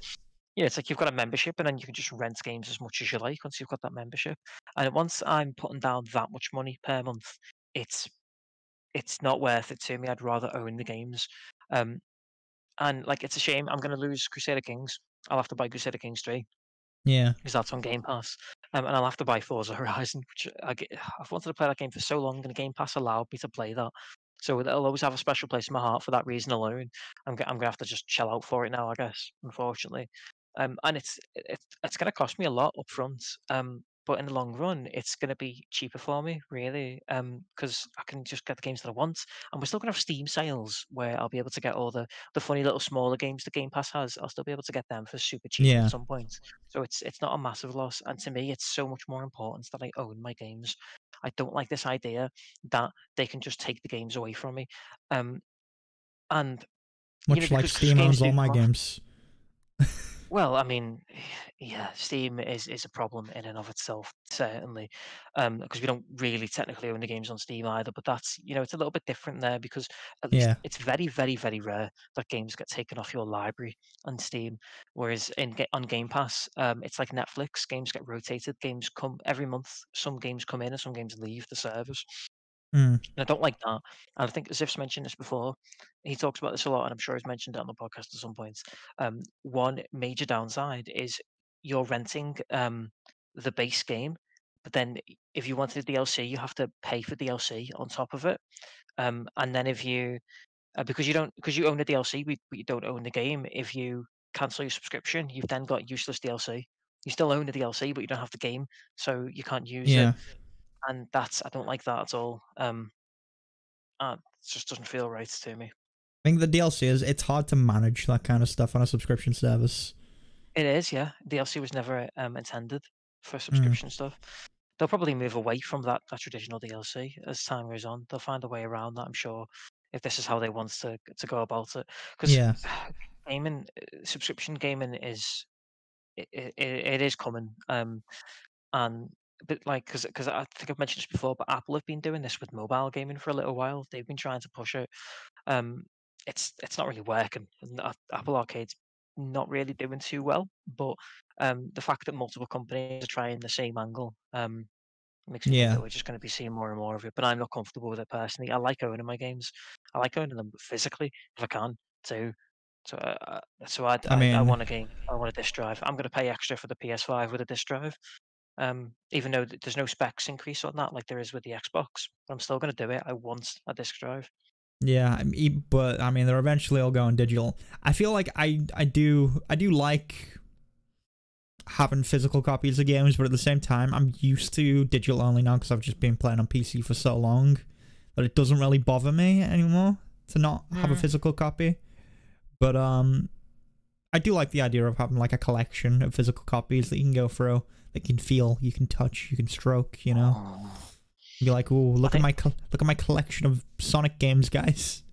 Yeah, it's like you've got a membership, and then you can just rent games as much as you like once you've got that membership. And once I'm putting down that much money per month, it's not worth it to me. I'd rather own the games. And like, it's a shame I'm going to lose Crusader Kings. I'll have to buy Crusader Kings 3. Yeah, because that's on Game Pass. And I'll have to buy Forza Horizon, which I've wanted to play that game for so long, and Game Pass allowed me to play that. So it'll always have a special place in my heart for that reason alone. I'm gonna have to just chill out for it now, I guess, unfortunately. And it's gonna cost me a lot up front. But in the long run, it's gonna be cheaper for me, really. Because I can just get the games that I want, and we're still gonna have Steam sales where I'll be able to get all the funny little smaller games that Game Pass has. I'll still be able to get them for super cheap at some point. So it's not a massive loss. And to me, it's so much more important that I own my games. I don't like this idea that they can just take the games away from me. And much like Steam owns all my games. Well, I mean, yeah, Steam is a problem in and of itself, certainly, because we don't really technically own the games on Steam either. But that's, it's a little bit different there, because at least it's very, very, very rare that games get taken off your library on Steam. Whereas on Game Pass, it's like Netflix. Games get rotated. Games come every month. Some games come in and some games leave the service. And I don't like that. And I think Ziff's mentioned this before. He talks about this a lot, and I'm sure he's mentioned it on the podcast at some point. One major downside is you're renting the base game, but then if you wanted DLC, you have to pay for DLC on top of it. And then if you because you own the DLC, but you don't own the game. If you cancel your subscription, you've then got useless DLC. You still own the DLC, but you don't have the game, so you can't use it. And I don't like that at all. It just doesn't feel right to me. I think the DLC it's hard to manage that kind of stuff on a subscription service. It is, yeah. DLC was never intended for subscription stuff. They'll probably move away from that traditional DLC as time goes on. They'll find a way around that, I'm sure, if this is how they want to go about it. Because subscription gaming is it is common. But like, because I think I've mentioned this before, but Apple have been doing this with mobile gaming for a little while. They've been trying to push it. It's not really working. Apple Arcade's not really doing too well. But the fact that multiple companies are trying the same angle makes me think that we're just going to be seeing more and more of it. But I'm not comfortable with it personally. I like owning my games. I like owning them physically if I can too. So I want a game. I want a disc drive. I'm going to pay extra for the PS5 with a disc drive. Even though there's no specs increase on that like there is with the Xbox, but I'm still going to do it. I want a disc drive. Yeah, but I mean, they're eventually all going digital. I feel like I do like having physical copies of games, but at the same time, I'm used to digital only now because I've just been playing on PC for so long that it doesn't really bother me anymore to not have a physical copy. But I do like the idea of having like a collection of physical copies that you can go through, that you can feel, you can touch, you can stroke, you know. Be like, oh, look at my collection of Sonic games, guys.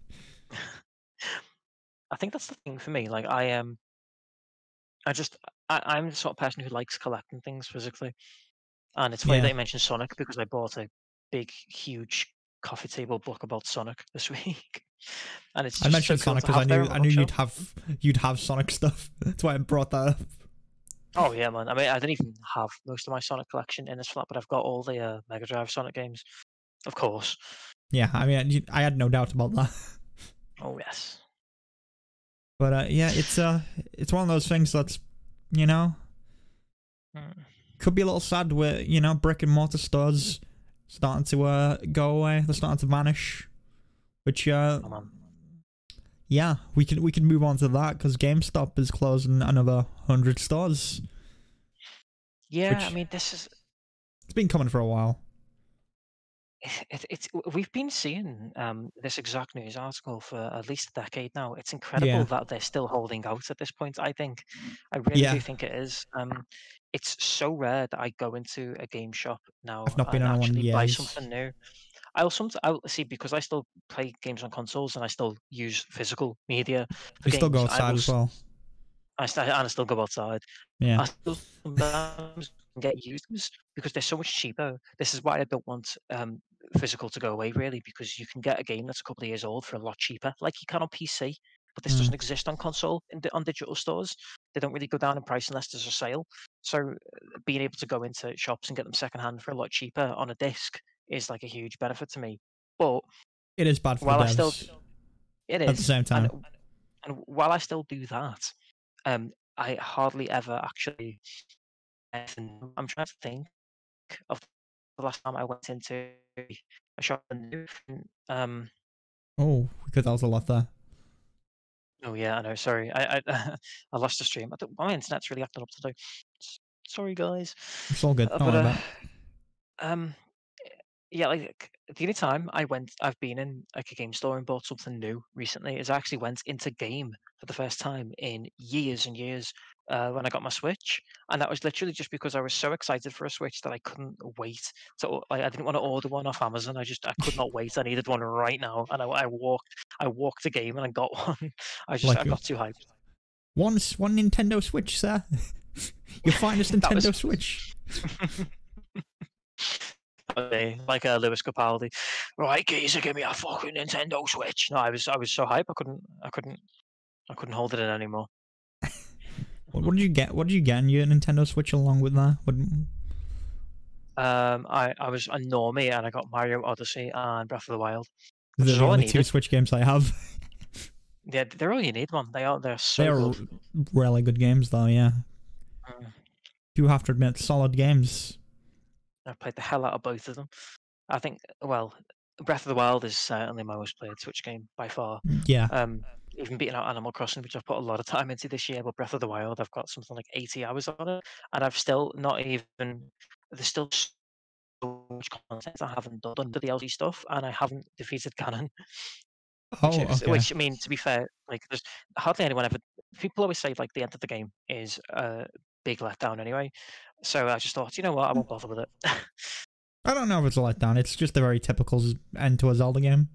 I think that's the thing for me. Like I'm the sort of person who likes collecting things physically. And it's funny that you mentioned Sonic because I bought a big, huge coffee table book about Sonic this week. And it's just I mentioned so cool Sonic because I knew you'd have Sonic stuff. That's why I brought that up. Oh yeah, man. I mean, I didn't even have most of my Sonic collection in this flat, but I've got all the Mega Drive Sonic games, of course. Yeah, I mean, I had no doubt about that. Oh yes. But yeah, it's one of those things that's, you know, could be a little sad where, you know, brick and mortar stores starting to go away. They're starting to vanish. Which yeah, we can move on to that because GameStop is closing another 100 stores. Yeah, I mean, it's been coming for a while. We've been seeing this exact news article for at least a decade now. It's incredible that they're still holding out at this point. I really do think it is. It's so rare that I go into a game shop now I've not been and on one actually in buy years. something new. I'll see, because I still play games on consoles and I still use physical media for You games. still go outside as well. I still go outside. Yeah. I still sometimes get used because they're so much cheaper. This is why I don't want physical to go away, really, because you can get a game that's a couple of years old for a lot cheaper, like you can on PC. But this doesn't exist on console on digital stores. They don't really go down in price unless there's a sale. So being able to go into shops and get them secondhand for a lot cheaper on a disc is like a huge benefit to me. But it is bad for the devs. It is at the same time. And while I still do that, I hardly ever actually. I'm trying to think of the last time I went into a shop and oh, because that was a lot there. Oh yeah, I know. Sorry, I I lost the stream. My internet's really acting up today. Sorry, guys. It's all good. Don't worry about it. Yeah, like the only time I've been in like a game store and bought something new recently is I actually went into game for the first time in years and years when I got my Switch, and that was literally just because I was so excited for a Switch that I couldn't wait to. I didn't want to order one off Amazon. I could not wait. I needed one right now, and I walked the game and I got one. I got too hyped. One Nintendo Switch, sir. Your finest Nintendo Switch. Like Lewis Capaldi, right, geezer, give me a fucking Nintendo Switch. No, I was so hyped. I couldn't hold it in anymore. What did you get? What did you get in your Nintendo Switch along with that? I was a normie and I got Mario Odyssey and Breath of the Wild. They're the only two Switch games I have. Yeah, they're all you need, man. They're so good. Really good games, though. Yeah. You have to admit, solid games. I've played the hell out of both of them. I think, well, Breath of the Wild is certainly my most played Switch game by far. Yeah. Even beating out Animal Crossing, which I've put a lot of time into this year, but Breath of the Wild, I've got something like 80 hours on it, and I've still not even. There's still so much content I haven't done under the DLC stuff, and I haven't defeated Ganon. Which I mean, to be fair, like there's hardly anyone ever. People always say like the end of the game is a big letdown anyway. So I just thought, you know what, I won't bother with it. I don't know if it's a letdown. It's just a very typical end to a Zelda game.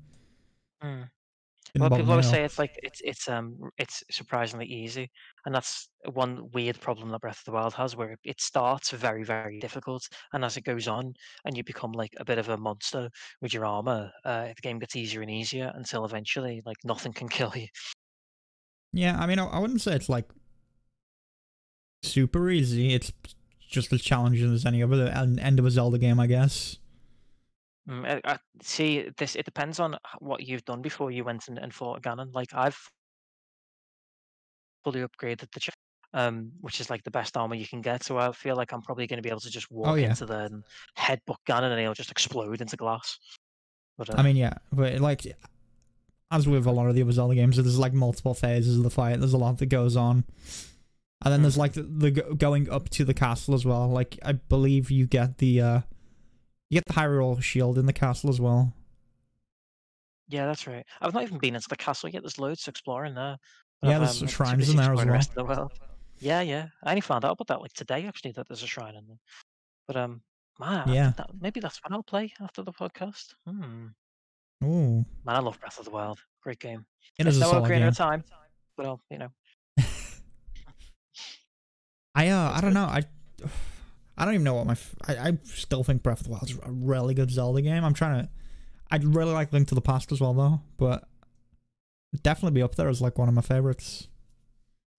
Well, people always say it's like it's surprisingly easy, and that's one weird problem that Breath of the Wild has, where it starts very, very difficult, and as it goes on, and you become like a bit of a monster with your armor, the game gets easier and easier until eventually, like nothing can kill you. Yeah, I mean, I wouldn't say it's like super easy. It's just as challenging as any other end of a Zelda game, I guess. See, it depends on what you've done before you went and fought Ganon. Like I've fully upgraded the which is like the best armor you can get. So I feel like I'm probably going to be able to just walk into there and headbutt Ganon, and he'll just explode into glass. But, I mean, yeah, but like as with a lot of the other Zelda games, there's like multiple phases of the fight. There's a lot that goes on. And then there's like the going up to the castle as well. Like I believe you get the Hyrule Shield in the castle as well. Yeah, that's right. I've not even been into the castle yet. There's loads to explore in there. Yeah, there's I'm too shrines busy in there as exploring the well. rest of the world. Yeah, yeah. I only found out about that like today, actually, that there's a shrine in there. But man, I Yeah. think maybe that's what I'll play after the podcast. Ooh. Man, I love Breath of the Wild. Great game. It It's is a no solid Ocarina game. of Time, but I don't know. I don't even know what I still think Breath of the Wild is a really good Zelda game. I'd really like Link to the Past as well though, but it'd definitely be up there as like one of my favorites.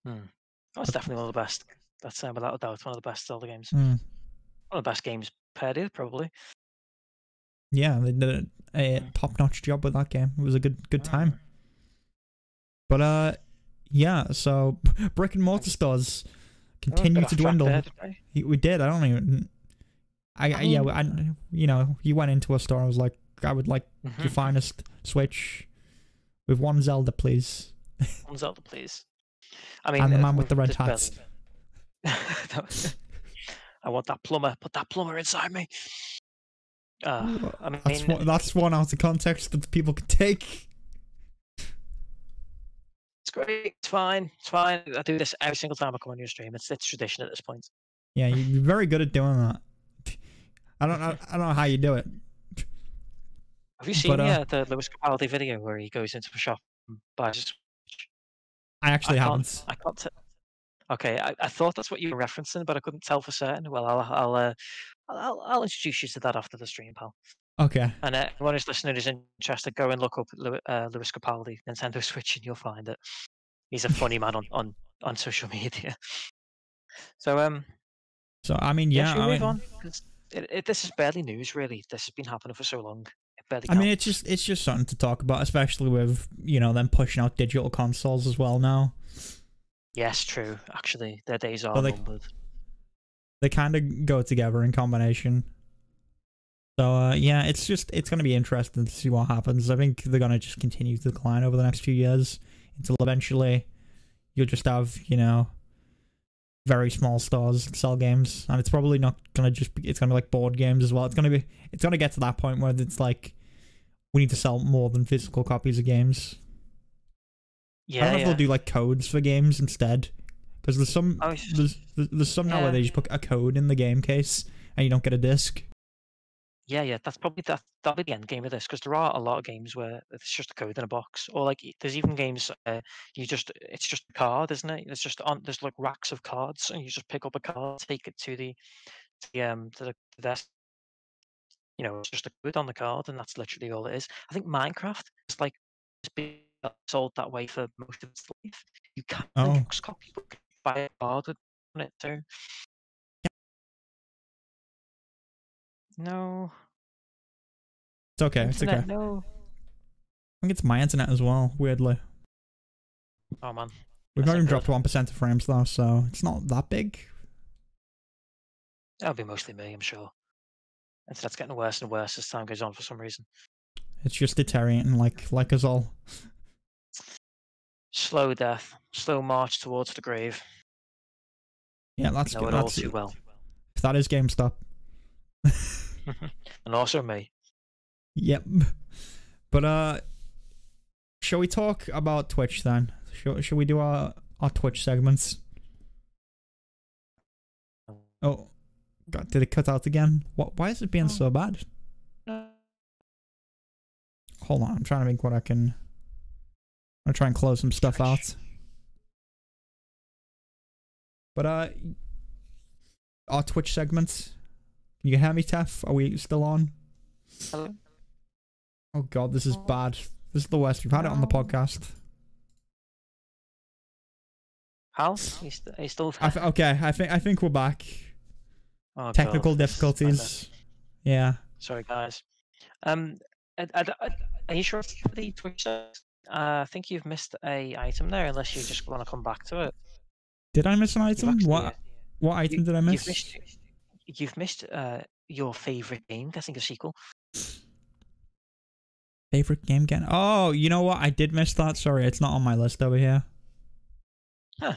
That's definitely one of the best. That's without a doubt one of the best Zelda games. Mm. One of the best games per day, probably. Yeah, they did a top-notch job with that game. It was a good time. But yeah. So brick and mortar stores continue to dwindle. There, we did. I don't even. You went into a store. I was like, I would like your finest Switch with one Zelda, please. One Zelda, please. I mean, and the man with the red hats. I want that plumber. Put that plumber inside me. That's one out of context that people could take. It's great. It's fine. It's fine. I do this every single time I come on your stream. It's tradition at this point. Yeah, you're very good at doing that. I don't know how you do it. Have you seen the Lewis Capaldi video where he goes into a shop and buys a Switch? I actually haven't. I can't. Okay, I thought that's what you were referencing, but I couldn't tell for certain. Well, I'll introduce you to that after the stream, pal. Okay. And anyone who's listening who's interested, go and look up Lewis Capaldi Nintendo Switch, and you'll find it. He's a funny man on social media. So I mean, yeah. Should we move on? This is barely news, really. This has been happening for so long. I mean, it's just something to talk about, especially with them pushing out digital consoles as well now. Yes, true. Actually, their days are numbered. They kind of go together in combination. So yeah, it's going to be interesting to see what happens. I think they're going to just continue to decline over the next few years until eventually you'll just have very small stores that sell games, and it's probably not going to just be. It's going to be like board games as well. It's going to get to that point where it's like we need to sell more than physical copies of games. Yeah, I don't know if they'll do like codes for games instead, because there's some now where they just put a code in the game case and you don't get a disc. Yeah, that'll be the end game of this, because there are a lot of games where it's just a code in a box, or like there's even games it's just a card, isn't it? There's like racks of cards, and you just pick up a card, take it to the desk. It's just a code on the card, and that's literally all it is. I think Minecraft is like it's been sold that way for most of its life. You can't box copy, but buy a card on it too. No. It's okay. Internet, it's okay. No. I think it's my internet as well, weirdly. Oh man. We've not even dropped 1% of frames though, so it's not that big. That'll be mostly me, I'm sure. Internet's getting worse and worse as time goes on for some reason. It's just deteriorating like us all. Slow death. Slow march towards the grave. Yeah, that's good. All too well. That is GameStop. And also me. Yep. But shall we talk about Twitch then? Shall we do our Twitch segments? Oh, God, did it cut out again? Why is it being so bad? Hold on, I'm trying to think what I can. I'm gonna try and close some stuff out. But our Twitch segments. Can you hear me, Tef? Are we still on? Hello? Oh God, this is bad. This is the worst. We've had it on the podcast. Hal? Are you still there? Okay, I think we're back. Oh, Technical difficulties. Yeah. Sorry, guys. Are you sure for the Twitch? I think you've missed a item there, unless you just want to come back to it. Did I miss an item? What item did I miss? You've missed your favorite game. Guessing a sequel. Favorite game again? Oh, you know what? I did miss that. Sorry, it's not on my list over here. Huh.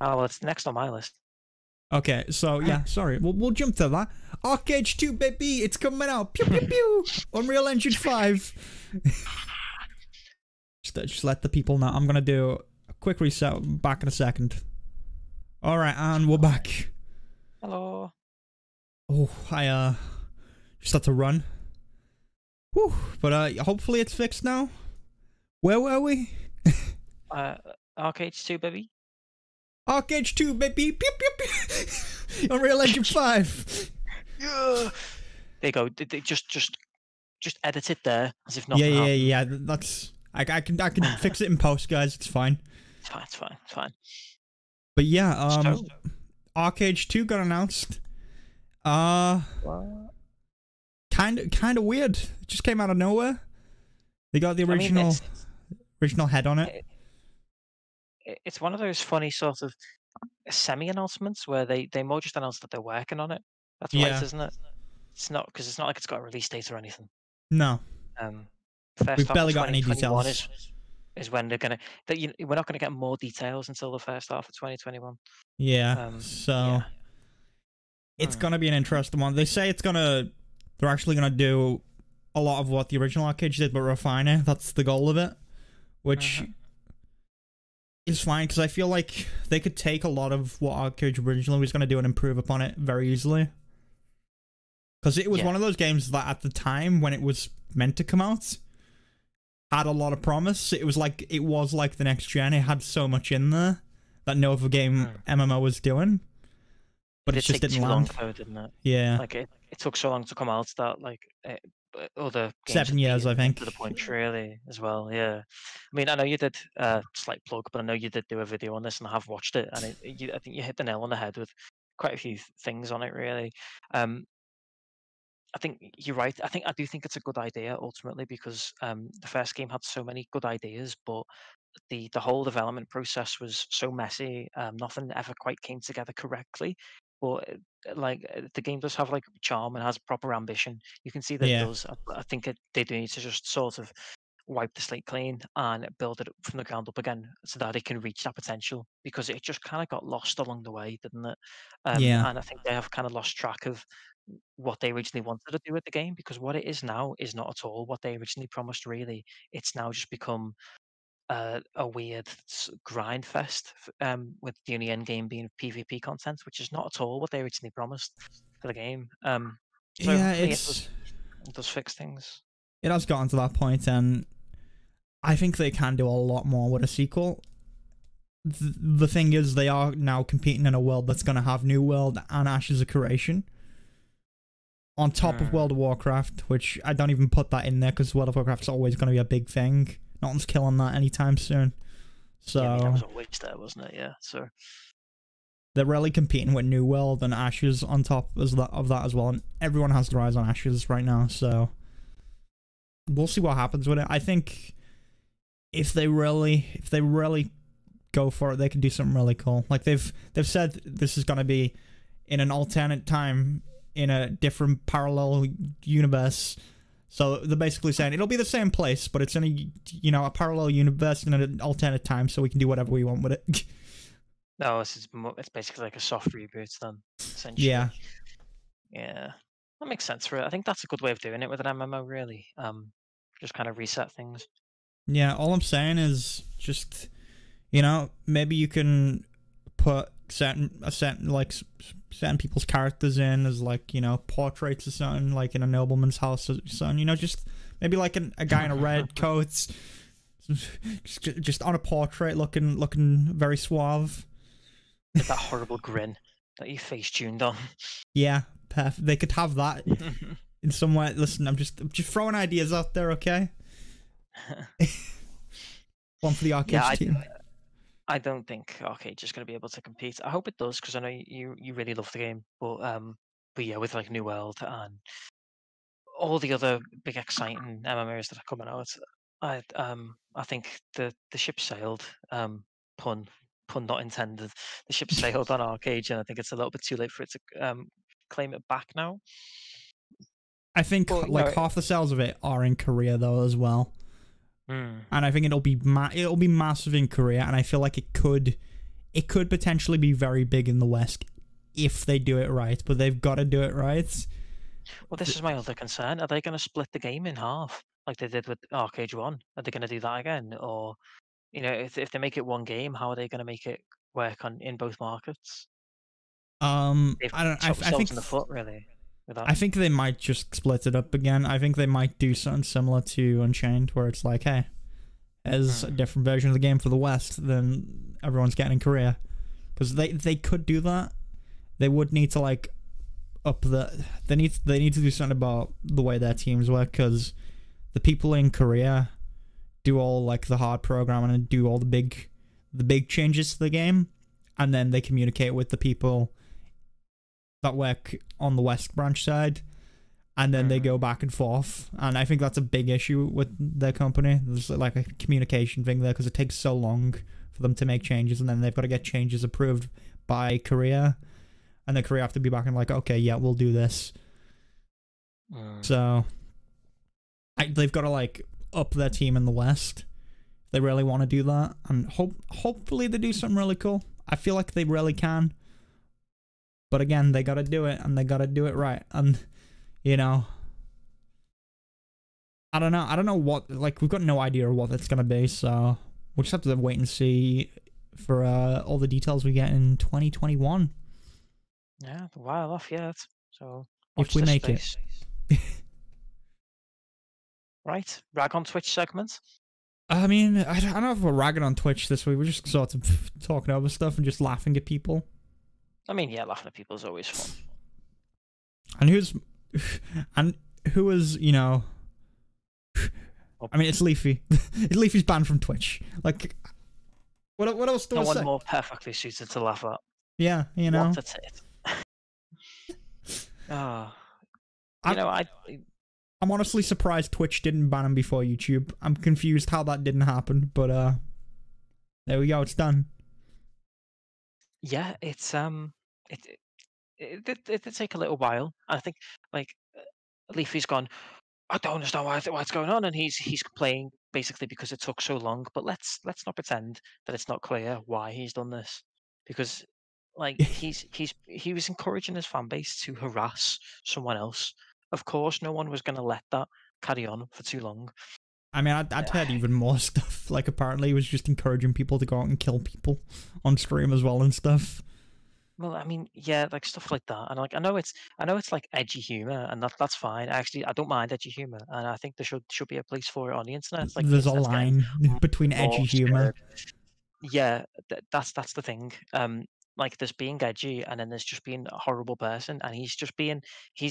Oh, well, it's next on my list. Okay, so yeah, sorry. We'll jump to that. Arcade 2, baby, it's coming out. Pew pew pew. Unreal Engine 5. just let the people know. I'm gonna do a quick reset. Back in a second. All right, and we're back. Hello. Oh, I just had to run. Whew, but hopefully it's fixed now. Where were we? Arcade 2, baby. Arcade 2, baby. Pew pew pew. Unreal Engine 5. Yeah. There you go. Just edit it there as if nothing happened. Yeah. That's I can fix it in post, guys. It's fine. It's fine. But yeah, Arcade 2 got announced. What? Kind of weird. It just came out of nowhere. They got the original head on it. It's one of those funny sort of semi-announcements where they more just announced that they're working on it. That's right, isn't it? It's not, because it's not like it's got a release date or anything. No. We've barely got any details. Is when they're gonna. We're not gonna get more details until the first half of 2021. Yeah. It's gonna be an interesting one. They say they're actually gonna do a lot of what the original Arcade did, but refine it. That's the goal of it, which is fine, because I feel like they could take a lot of what Arcade originally was gonna do and improve upon it very easily. Because it was one of those games that at the time when it was meant to come out had a lot of promise. It was like the next gen. It had so much in there that no other game MMO was doing. But it just didn't land. Long though, didn't it? Yeah. Like it took so long to come out that other games 7 years, I think. To the point, really, as well. Yeah. I mean, I know you did slight plug, but I know you did do a video on this, and I have watched it, and I think you hit the nail on the head with quite a few things on it, really. I think you're right. I do think it's a good idea ultimately, because the first game had so many good ideas, but the whole development process was so messy. Nothing ever quite came together correctly. But the game does have like charm and has proper ambition. You can see that it does. I think they do need to just sort of wipe the slate clean and build it from the ground up again, so that it can reach that potential, because it just kind of got lost along the way, didn't it? And I think they have kind of lost track of what they originally wanted to do with the game, because what it is now is not at all what they originally promised, really. It's now just become a weird grind fest, with the only end game being PvP content, which is not at all what they originally promised for the game. It does fix things. It has gotten to that point, and I think they can do a lot more with a sequel. The thing is, they are now competing in a world that's going to have New World and Ashes of Creation on top of World of Warcraft, which I don't even put that in there, because World of Warcraft's always going to be a big thing. Nothing's killing that anytime soon. So that was always there, wasn't it? Yeah. So they're really competing with New World and Ashes on top of that as well, and everyone has their eyes on Ashes right now. So we'll see what happens with it. I think if they really go for it, they can do something really cool. Like they've said this is going to be in an alternate time, in a different parallel universe. So they're basically saying it'll be the same place, but it's in a parallel universe in an alternate time, so we can do whatever we want with it. No, it's basically like a soft reboot then, essentially. Yeah. Yeah. That makes sense for it. I think that's a good way of doing it with an MMO, really. Just kind of reset things. Yeah, all I'm saying is just, maybe you can put certain people's characters in as portraits or something, like in a nobleman's house or something, just maybe like a guy in a red coat just on a portrait looking very suave with that horrible grin that you face tuned on. Yeah, perfect. They could have that in somewhere. Listen, I'm just throwing ideas out there, okay? One for the Arcade team. I don't think Arcade's just going to be able to compete. I hope it does, because I know you really love the game. But yeah, with like New World and all the other big exciting MMOs that are coming out, I think the ship sailed. Pun not intended. The ship sailed on Arcade, and I think it's a little bit too late for it to claim it back now. I think half the sales of it are in Korea though as well. And I think it'll be massive in Korea, and I feel like it could it could potentially be very big in the West if they do it right, but they've got to do it right. Well, this is my other concern. Are they going to split the game in half like they did with Arcade 1? Are they going to do that again? Or, if they make it one game, how are they going to make it work in both markets? They've I don't. shot I think themselves in the foot, really, with that. I think they might just split it up again. I think they might do something similar to Unchained, where it's like, hey, there's a different version of the game for the West than everyone's getting in Korea, because they could do that. They would need to like up the. They need to do something about the way their teams work, because the people in Korea do all like the hard programming and do all the big changes to the game, and then they communicate with the people that work on the West branch side, and then they go back and forth. And I think that's a big issue with their company. There's like a communication thing there, because it takes so long for them to make changes, and then they've got to get changes approved by Korea, and then Korea have to be back and like, okay, yeah, we'll do this. So they've got to like up their team in the West if they really want to do that, and hopefully they do something really cool. I feel like they really can. But again, they gotta do it, and they gotta do it right. And, I don't know. I don't know what, like, we've got no idea what it's gonna be, so we'll just have to wait and see for all the details we get in 2021. Yeah, a while off yet. So, if we make it. Right, rag on Twitch segment. I mean, I don't know if we're ragging on Twitch this week. We're just sort of talking over stuff and just laughing at people. I mean, yeah, laughing at people is always fun. And who was, I mean, it's Leafy. Leafy's banned from Twitch. Like, what else do I say? No one more perfectly suited to laugh at. Yeah, What a tit. I'm honestly surprised Twitch didn't ban him before YouTube. I'm confused how that didn't happen, but there we go. It's done. Yeah, it's it did take a little while. I think like Leafy's gone, I don't understand what's going on, and he's complaining basically because it took so long. But let's not pretend that it's not clear why he's done this, because like he was encouraging his fan base to harass someone else. Of course, no one was going to let that carry on for too long. I mean, I'd heard even more stuff. Like, apparently he was just encouraging people to go out and kill people on stream as well and stuff. Well, I mean, yeah, like stuff like that. And like I know it's like edgy humor, and that's fine. Actually, I don't mind edgy humor, and I think there should be a place for it on the internet. Like, there's a line between edgy humor. Yeah, that's the thing. Like there's being edgy, and then there's just being a horrible person, and he's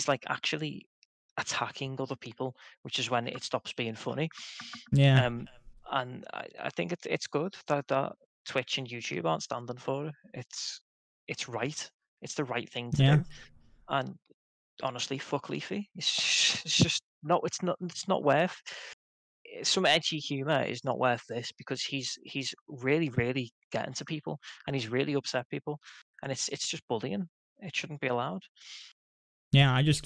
like actually attacking other people, which is when it stops being funny. Yeah. And I think it's good that Twitch and YouTube aren't standing for it. It's right. It's the right thing to do. And honestly, fuck Leafy. It's just no. It's not worth. Some edgy humor is not worth this, because he's really getting to people, and he's really upset people, and it's just bullying. It shouldn't be allowed. Yeah, I don't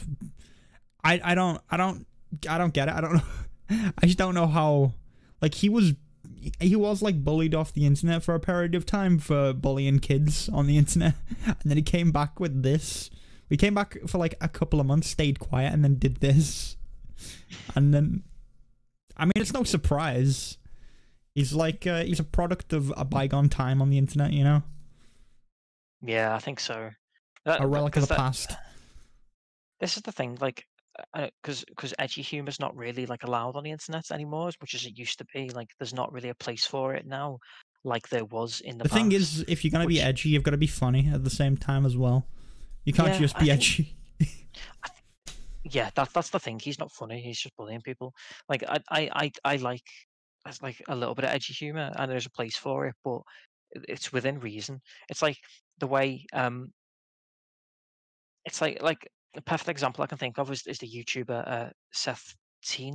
get it. I don't know. I just don't know how. Like, he was like bullied off the internet for a period of time for bullying kids on the internet, and then he came back with this. We came back for like a couple of months, stayed quiet, and then did this. And then, I mean, it's no surprise. He's like he's a product of a bygone time on the internet, you know? Yeah, I think so. A relic of the past. This is the thing, like, because edgy humor is not really like allowed on the internet anymore as much as it used to be. Like, there's not really a place for it now, like there was in the past. The thing is, if you're gonna be edgy, you've got to be funny at the same time as well. You can't just be edgy. Yeah, that's the thing. He's not funny. He's just bullying people. Like I like a little bit of edgy humor, and there's a place for it, but it's within reason. It's like the way it's like the perfect example I can think of is the YouTuber Seth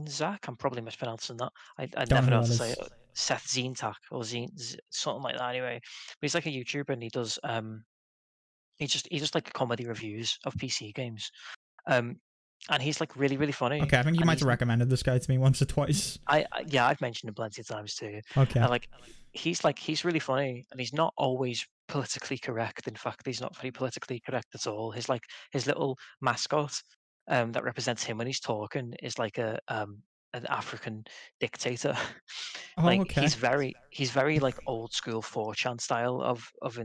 Zak. I'm probably mispronouncing that. I never know how to say it. Seth Zintak or something like that. Anyway, but he's like a YouTuber, and he does he just like comedy reviews of PC games. And he's like really funny. Okay, I think you might have recommended this guy to me once or twice. Yeah, I've mentioned him plenty of times too. Okay. Like he's really funny, and he's not always politically correct. In fact, he's not very politically correct at all. His little mascot that represents him when he's talking is like an African dictator. Oh, Like okay. he's very like old school 4chan style of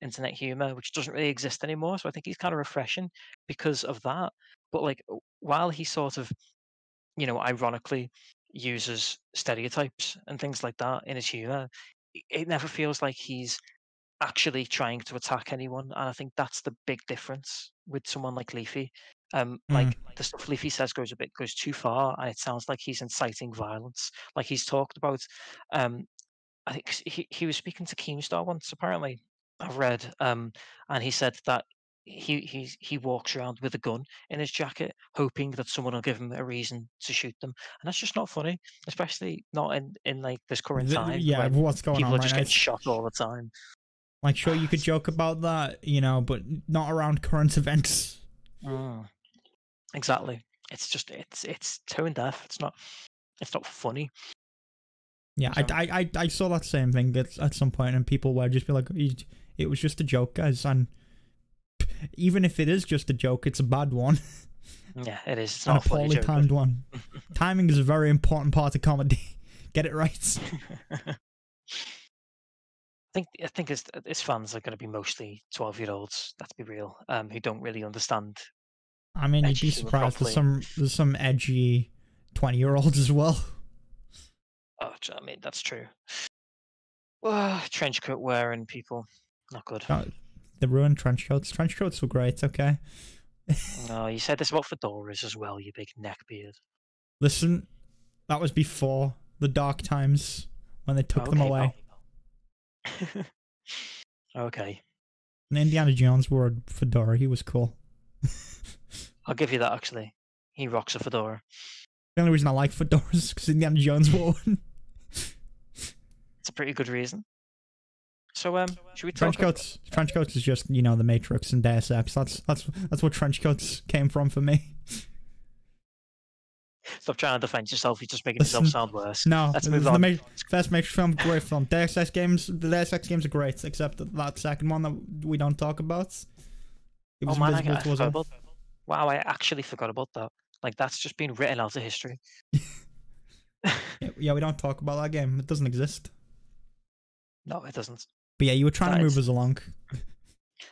internet humor, which doesn't really exist anymore. So I think he's kind of refreshing because of that. But like while he sort of, ironically uses stereotypes and things like that in his humor, it never feels like he's actually trying to attack anyone. And I think that's the big difference with someone like Leafy. Mm. Like the stuff Leafy says goes too far, and it sounds like he's inciting violence. Like he's talked about, I think he was speaking to Keemstar once. Apparently, I've read, and he said that he walks around with a gun in his jacket, hoping that someone will give him a reason to shoot them, and that's just not funny, especially not in like this current time Yeah, when what's going people on are right just now? getting shot all the time. Like, sure, you could joke about that, but not around current events. Exactly. It's just it's tone deaf. It's not funny. Yeah, So, I saw that same thing at some point, and people were just be like, it was just a joke, guys. And even if it is just a joke, it's a bad one. yeah, it is. It's And not a poorly timed one. Timing is a very important part of comedy. Get it right. I think his fans are going to be mostly 12-year-olds. Let's be real, who don't really understand I mean, you'd edgy be humor surprised. properly. There's some edgy 20-year-olds as well. Oh, I mean that's true. Trench coat wearing people, not good. The ruined trench coats. Trench coats were great. Okay. No, you said this about fedoras as well. You big neckbeard. Listen, that was before the dark times when they took them away. Okay. And Indiana Jones wore a fedora. He was cool. I'll give you that. Actually, he rocks a fedora. The only reason I like fedoras is because Indiana Jones wore one. It's a pretty good reason. So, should we Trench talk? coats. Trench coats is just the Matrix and Deus Ex. That's what trench coats came from for me. Stop trying to defend yourself. You're just making yourself sound worse. No, let's move on. The first Matrix film, great film. Deus Ex games, the Deus Ex games are great, except that second one that we don't talk about. It was invisible to us all. Wow, I actually forgot about that. Like that's just been written out of history. Yeah, we don't talk about that game. It doesn't exist. No, it doesn't. But yeah, you were trying to move us along.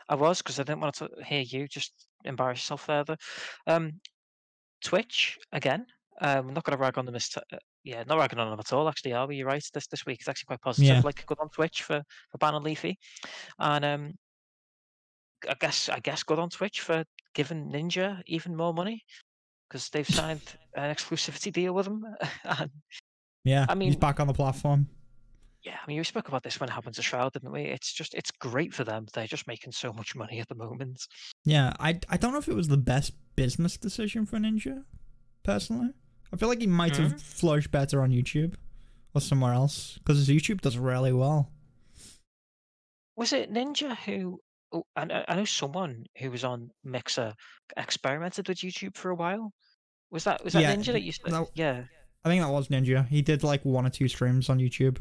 I was, because I didn't want to hear you just embarrass yourself further. Twitch again. I'm not going to rag on them not ragging on them at all. Actually, are we? You're right. This week is actually quite positive. Yeah. Like good on Twitch for banning Leafy, and I guess good on Twitch for giving Ninja even more money because they've signed an exclusivity deal with him. And, yeah, I mean, he's back on the platform. Yeah, I mean, we spoke about this when it happened to Shroud, didn't we? It's great for them. They're just making so much money at the moment. Yeah, I don't know if it was the best business decision for Ninja, personally. I feel like he might have flourished better on YouTube or somewhere else, because his YouTube does really well. Was it Ninja who... Oh, I know someone who was on Mixer experimented with YouTube for a while. Was that Ninja that used to... Yeah. I think that was Ninja. He did like 1 or 2 streams on YouTube.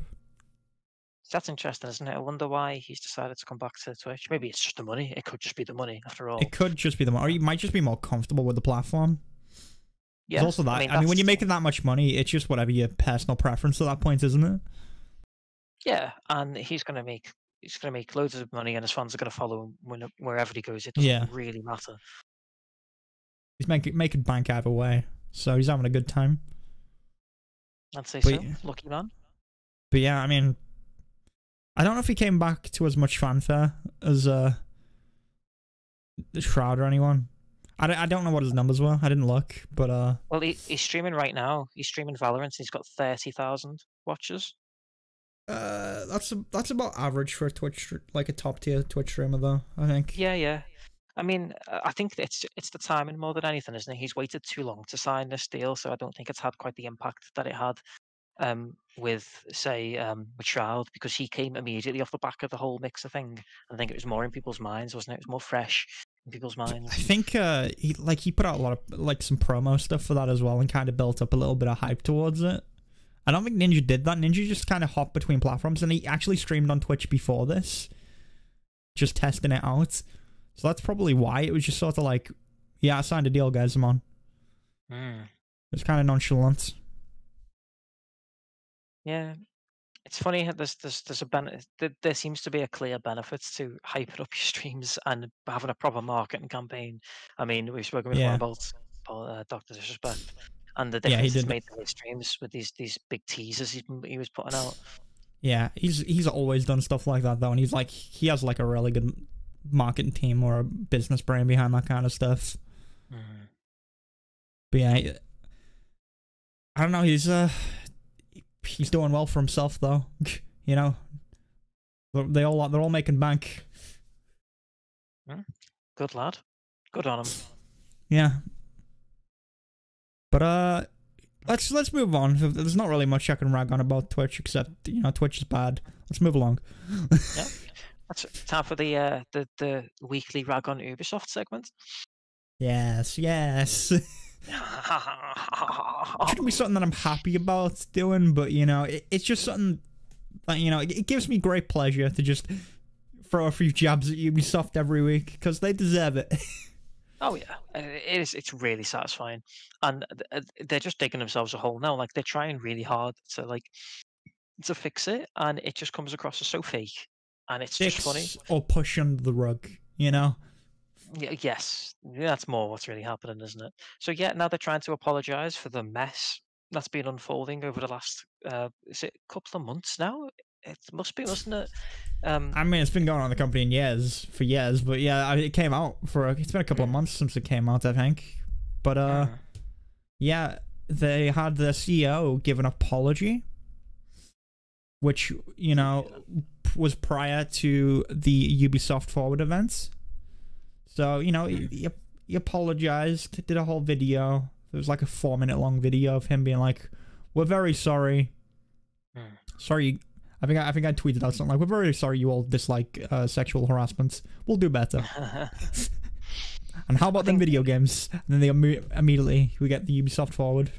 That's interesting, isn't it? I wonder why he's decided to come back to Twitch. Maybe it's just the money. It could just be the money, after all. It could just be the money. Or he might just be more comfortable with the platform. Yeah. There's also that. I mean, when you're making that much money, it's just whatever your personal preference at that point, isn't it? Yeah, and he's going to make loads of money, and his fans are going to follow him wherever he goes. It doesn't really matter. He's making bank either way, so he's having a good time. I'd say so. Lucky man. But yeah, I mean, I don't know if he came back to as much fanfare as Shroud or anyone. I don't know what his numbers were. I didn't look, but well, he's streaming right now. He's streaming Valorant. And he's got 30,000 watchers. That's about average for a Twitch, like a top tier Twitch streamer, though. I think. Yeah. I mean, I think it's the timing more than anything, isn't it? He's waited too long to sign this deal, so I don't think it's had quite the impact that it had with, say, with Shroud, because he came immediately off the back of the whole Mixer thing. I think it was more in people's minds, wasn't it? It was more fresh in people's minds. I think he put out a lot of like some promo stuff for that as well, and kind of built up a little bit of hype towards it. I don't think Ninja did that. Ninja just kind of hopped between platforms, and he actually streamed on Twitch before this. just testing it out. So that's probably why it was just sort of like, yeah, I signed a deal, guys, I'm on. It's kind of nonchalant. Yeah. It's funny how there's a there seems to be a clear benefit to hyping up your streams and having a proper marketing campaign. I mean, we've spoken before Yeah. about Dr. Disrespect and the Yeah, he difference it's did. made to his streams with these big teasers he was putting out. Yeah, he's always done stuff like that though, and he has like a really good marketing team or a business brain behind that kind of stuff. But yeah, I don't know. He's doing well for himself though. You know, they're all making bank. Good lad, good on him. Yeah, but let's move on. There's not really much I can rag on about Twitch except Twitch is bad. Let's move along. Yeah, that's time for the weekly rag on Ubisoft segment. Yes. It shouldn't be something that I'm happy about doing, but it's just something that it gives me great pleasure to just throw a few jabs at Ubisoft every week because they deserve it. Oh yeah, it's really satisfying, and they're just digging themselves a hole now. Like they're trying really hard to fix it, and it just comes across as so fake, and it's just funny. Or push under the rug, Yeah, yes, that's more what's really happening, isn't it? So yeah, now they're trying to apologise for the mess that's been unfolding over the last is it a couple of months now? It must be, mustn't it? I mean, it's been going on in the company for years, but yeah, it came out it's been a couple of months since it came out, I think. But yeah, they had the CEO give an apology, which was prior to the Ubisoft Forward events. So he apologized, did a whole video. It was like a 4-minute long video of him being like, "We're very sorry. Sorry." I think I tweeted out something like, "We're very sorry you all dislike sexual harassment. We'll do better." And how about them video games? And then they immediately we get the Ubisoft Forward.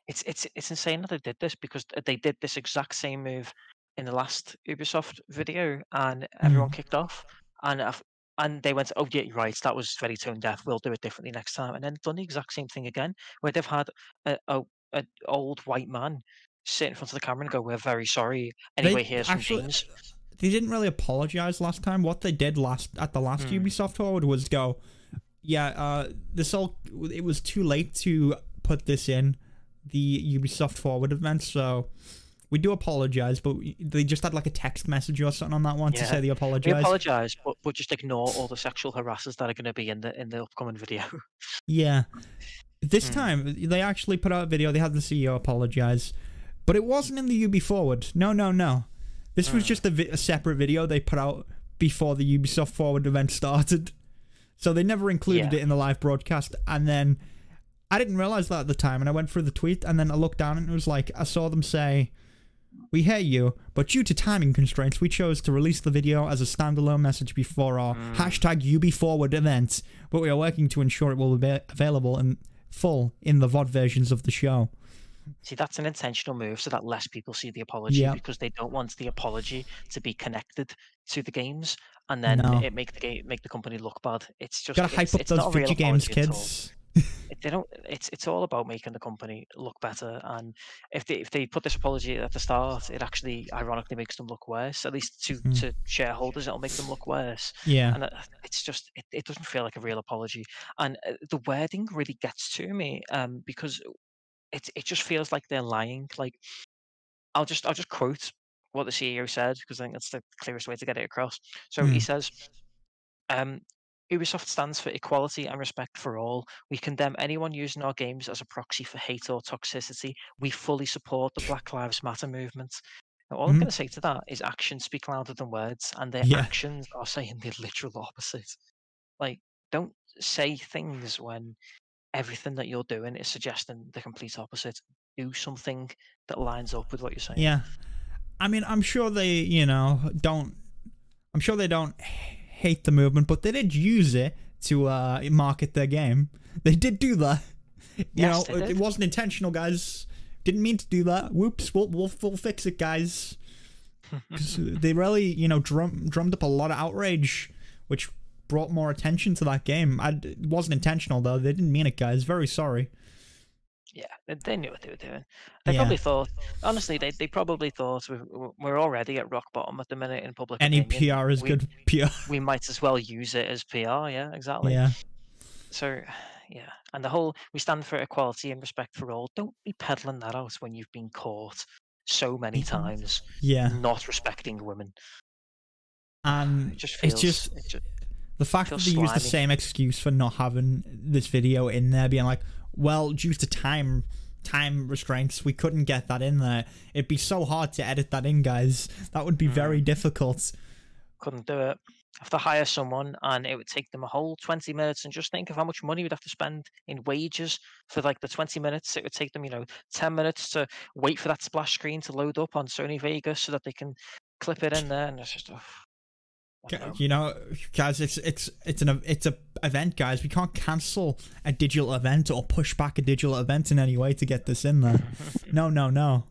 It's insane that they did this because they did this exact same move in the last Ubisoft video, and everyone kicked off, and they went, "Oh yeah, you're right. That was very tone deaf. We'll do it differently next time." And then done the exact same thing again, where they've had an old white man sit in front of the camera and go, "We're very sorry. Anyway, here's some games." They didn't really apologize last time. What they did at the last Ubisoft Forward was go, "Yeah, it was too late to put this in the Ubisoft Forward event, so we do apologize," but they just had like a text message or something on that one to say they apologize. We apologize, but just ignore all the sexual harassers that are going to be in the upcoming video. Yeah. This time, they actually put out a video. They had the CEO apologize, but it wasn't in the Ubi Forward. No. This was just a separate video they put out before the Ubisoft Forward event started. So they never included it in the live broadcast, and then I didn't realize that at the time, and I went through the tweet, and then I looked down, and it was like, I saw them say, "We hear you, but due to timing constraints, we chose to release the video as a standalone message before our #UbiForward event, but we are working to ensure it will be available in full in the VOD versions of the show." See, that's an intentional move so that less people see the apology because they don't want the apology to be connected to the games, and then it make the company look bad. It's just gotta hype up those video games, kids. They don't. It's all about making the company look better, and if they put this apology at the start, it actually ironically makes them look worse. At least to shareholders, it'll make them look worse. Yeah, and it's just it doesn't feel like a real apology, and the wording really gets to me because it just feels like they're lying. Like I'll just quote what the CEO said because I think that's the clearest way to get it across. So he says, "Ubisoft stands for equality and respect for all. We condemn anyone using our games as a proxy for hate or toxicity. We fully support the Black Lives Matter movement." Now, all I'm going to say to that is actions speak louder than words, and their actions are saying the literal opposite. Like, don't say things when everything that you're doing is suggesting the complete opposite. Do something that lines up with what you're saying. Yeah. I mean, I'm sure they, don't hate the movement, but they did use it to market their game. They did do that. It wasn't intentional, guys. Didn't mean to do that. Whoops. We'll fix it, guys. because they really, you know, drummed up a lot of outrage, which brought more attention to that game. It wasn't intentional though. They didn't mean it, guys. Very sorry. Yeah, they knew what they were doing. They probably thought, honestly, they probably thought we're already at rock bottom at the minute in public Any opinion. PR is good PR. We might as well use it as PR. Yeah, exactly. Yeah. So, yeah, and the whole we stand for equality and respect for all. Don't be peddling that out when you've been caught so many times. Yeah. Not respecting women. And it just feels. It's just the fact that they slimy. use the same excuse for not having this video in there, being like, well, due to time restraints, we couldn't get that in there. It'd be so hard to edit that in, guys. That would be very difficult. Couldn't do it. Have to hire someone, and it would take them a whole 20 minutes. And just think of how much money we'd have to spend in wages for like the 20 minutes. It would take them, 10 minutes to wait for that splash screen to load up on Sony Vegas so that they can clip it in there. And it's just, you know, guys, it's an event, guys. We can't cancel a digital event or push back a digital event in any way to get this in there. No.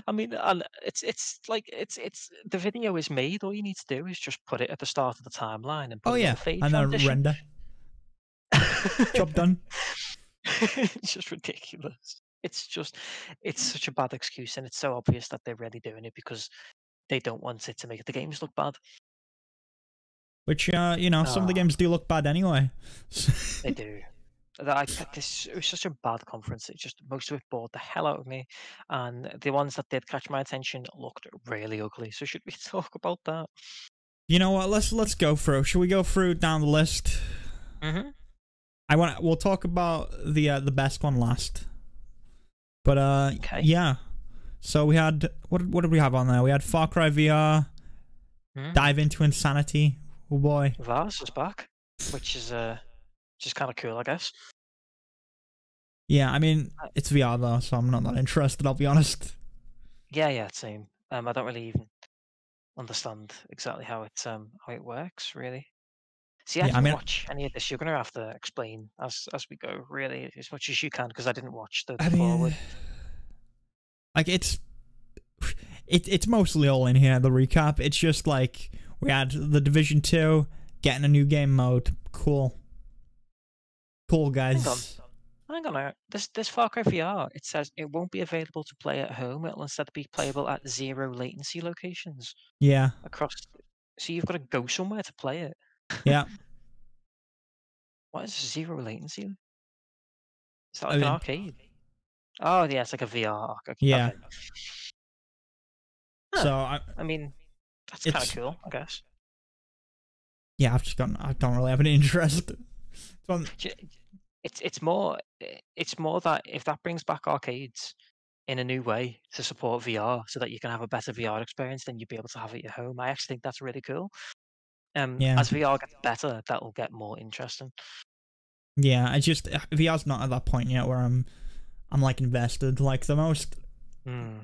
I mean, it's like the video is made. All you need to do is just put it at the start of the timeline and put a fade and then transition. render. Job done. It's just ridiculous. It's such a bad excuse, and it's so obvious that they're really doing it because they don't want it to make the games look bad. Which, some of the games do look bad anyway. They do. It was such a bad conference. Most of it bored the hell out of me. And the ones that did catch my attention looked really ugly. So should we talk about that? You know what? Let's go through. Should we go through down the list? We'll talk about the best one last. But okay. Yeah. So we had what did we have on there? We had Far Cry VR, Dive into Insanity. Oh boy, Vars is back, which is kind of cool, I guess. Yeah, I mean it's VR though, so I'm not that interested. I'll be honest. Yeah, same. I don't really even understand exactly how it works, really. See, I didn't watch any of this. You're gonna have to explain as we go, really, as much as you can, because I didn't watch the forward. Like it's mostly all in here, the recap. It's just like we had the Division 2 getting a new game mode. Cool, guys. Hang on. This Far Cry VR, it says it won't be available to play at home. It'll instead be playable at 0 latency locations. Yeah. So you've got to go somewhere to play it. Yeah. What is 0 latency? Is that like an arcade? Oh, yeah, it's like a VR. Okay. Yeah. Okay. So I mean, that's kind of cool, I guess. Yeah, I don't really have any interest. It's more that if that brings back arcades in a new way to support VR, so that you can have a better VR experience, then you'd be able to have it at your home. I actually think that's really cool. As VR gets better, that will get more interesting. Yeah, VR's not at that point yet where I'm like invested. Like the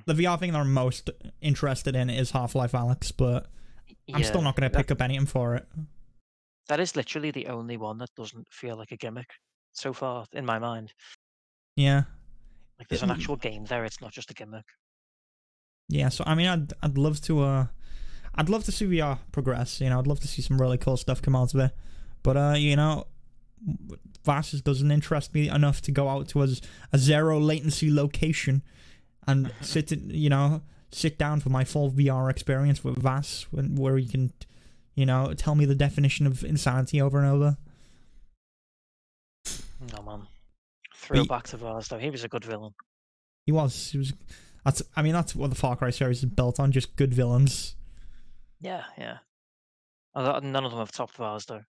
VR thing that I'm most interested in is Half-Life Alyx, but I'm still not going to pick up anything for it. That is literally the only one that doesn't feel like a gimmick so far, in my mind. Yeah. Like there's an actual game there, it's not just a gimmick. Yeah, so I mean I'd love to see VR progress, I'd love to see some really cool stuff come out of it. But VAS doesn't interest me enough to go out to a 0 latency location and sit down for my full VR experience with VAS, where you can, tell me the definition of insanity over and over. No, man. Throwback to VAS, though. He was a good villain. He was. That's what the Far Cry series is built on, just good villains. Yeah. None of them have topped VAS, though.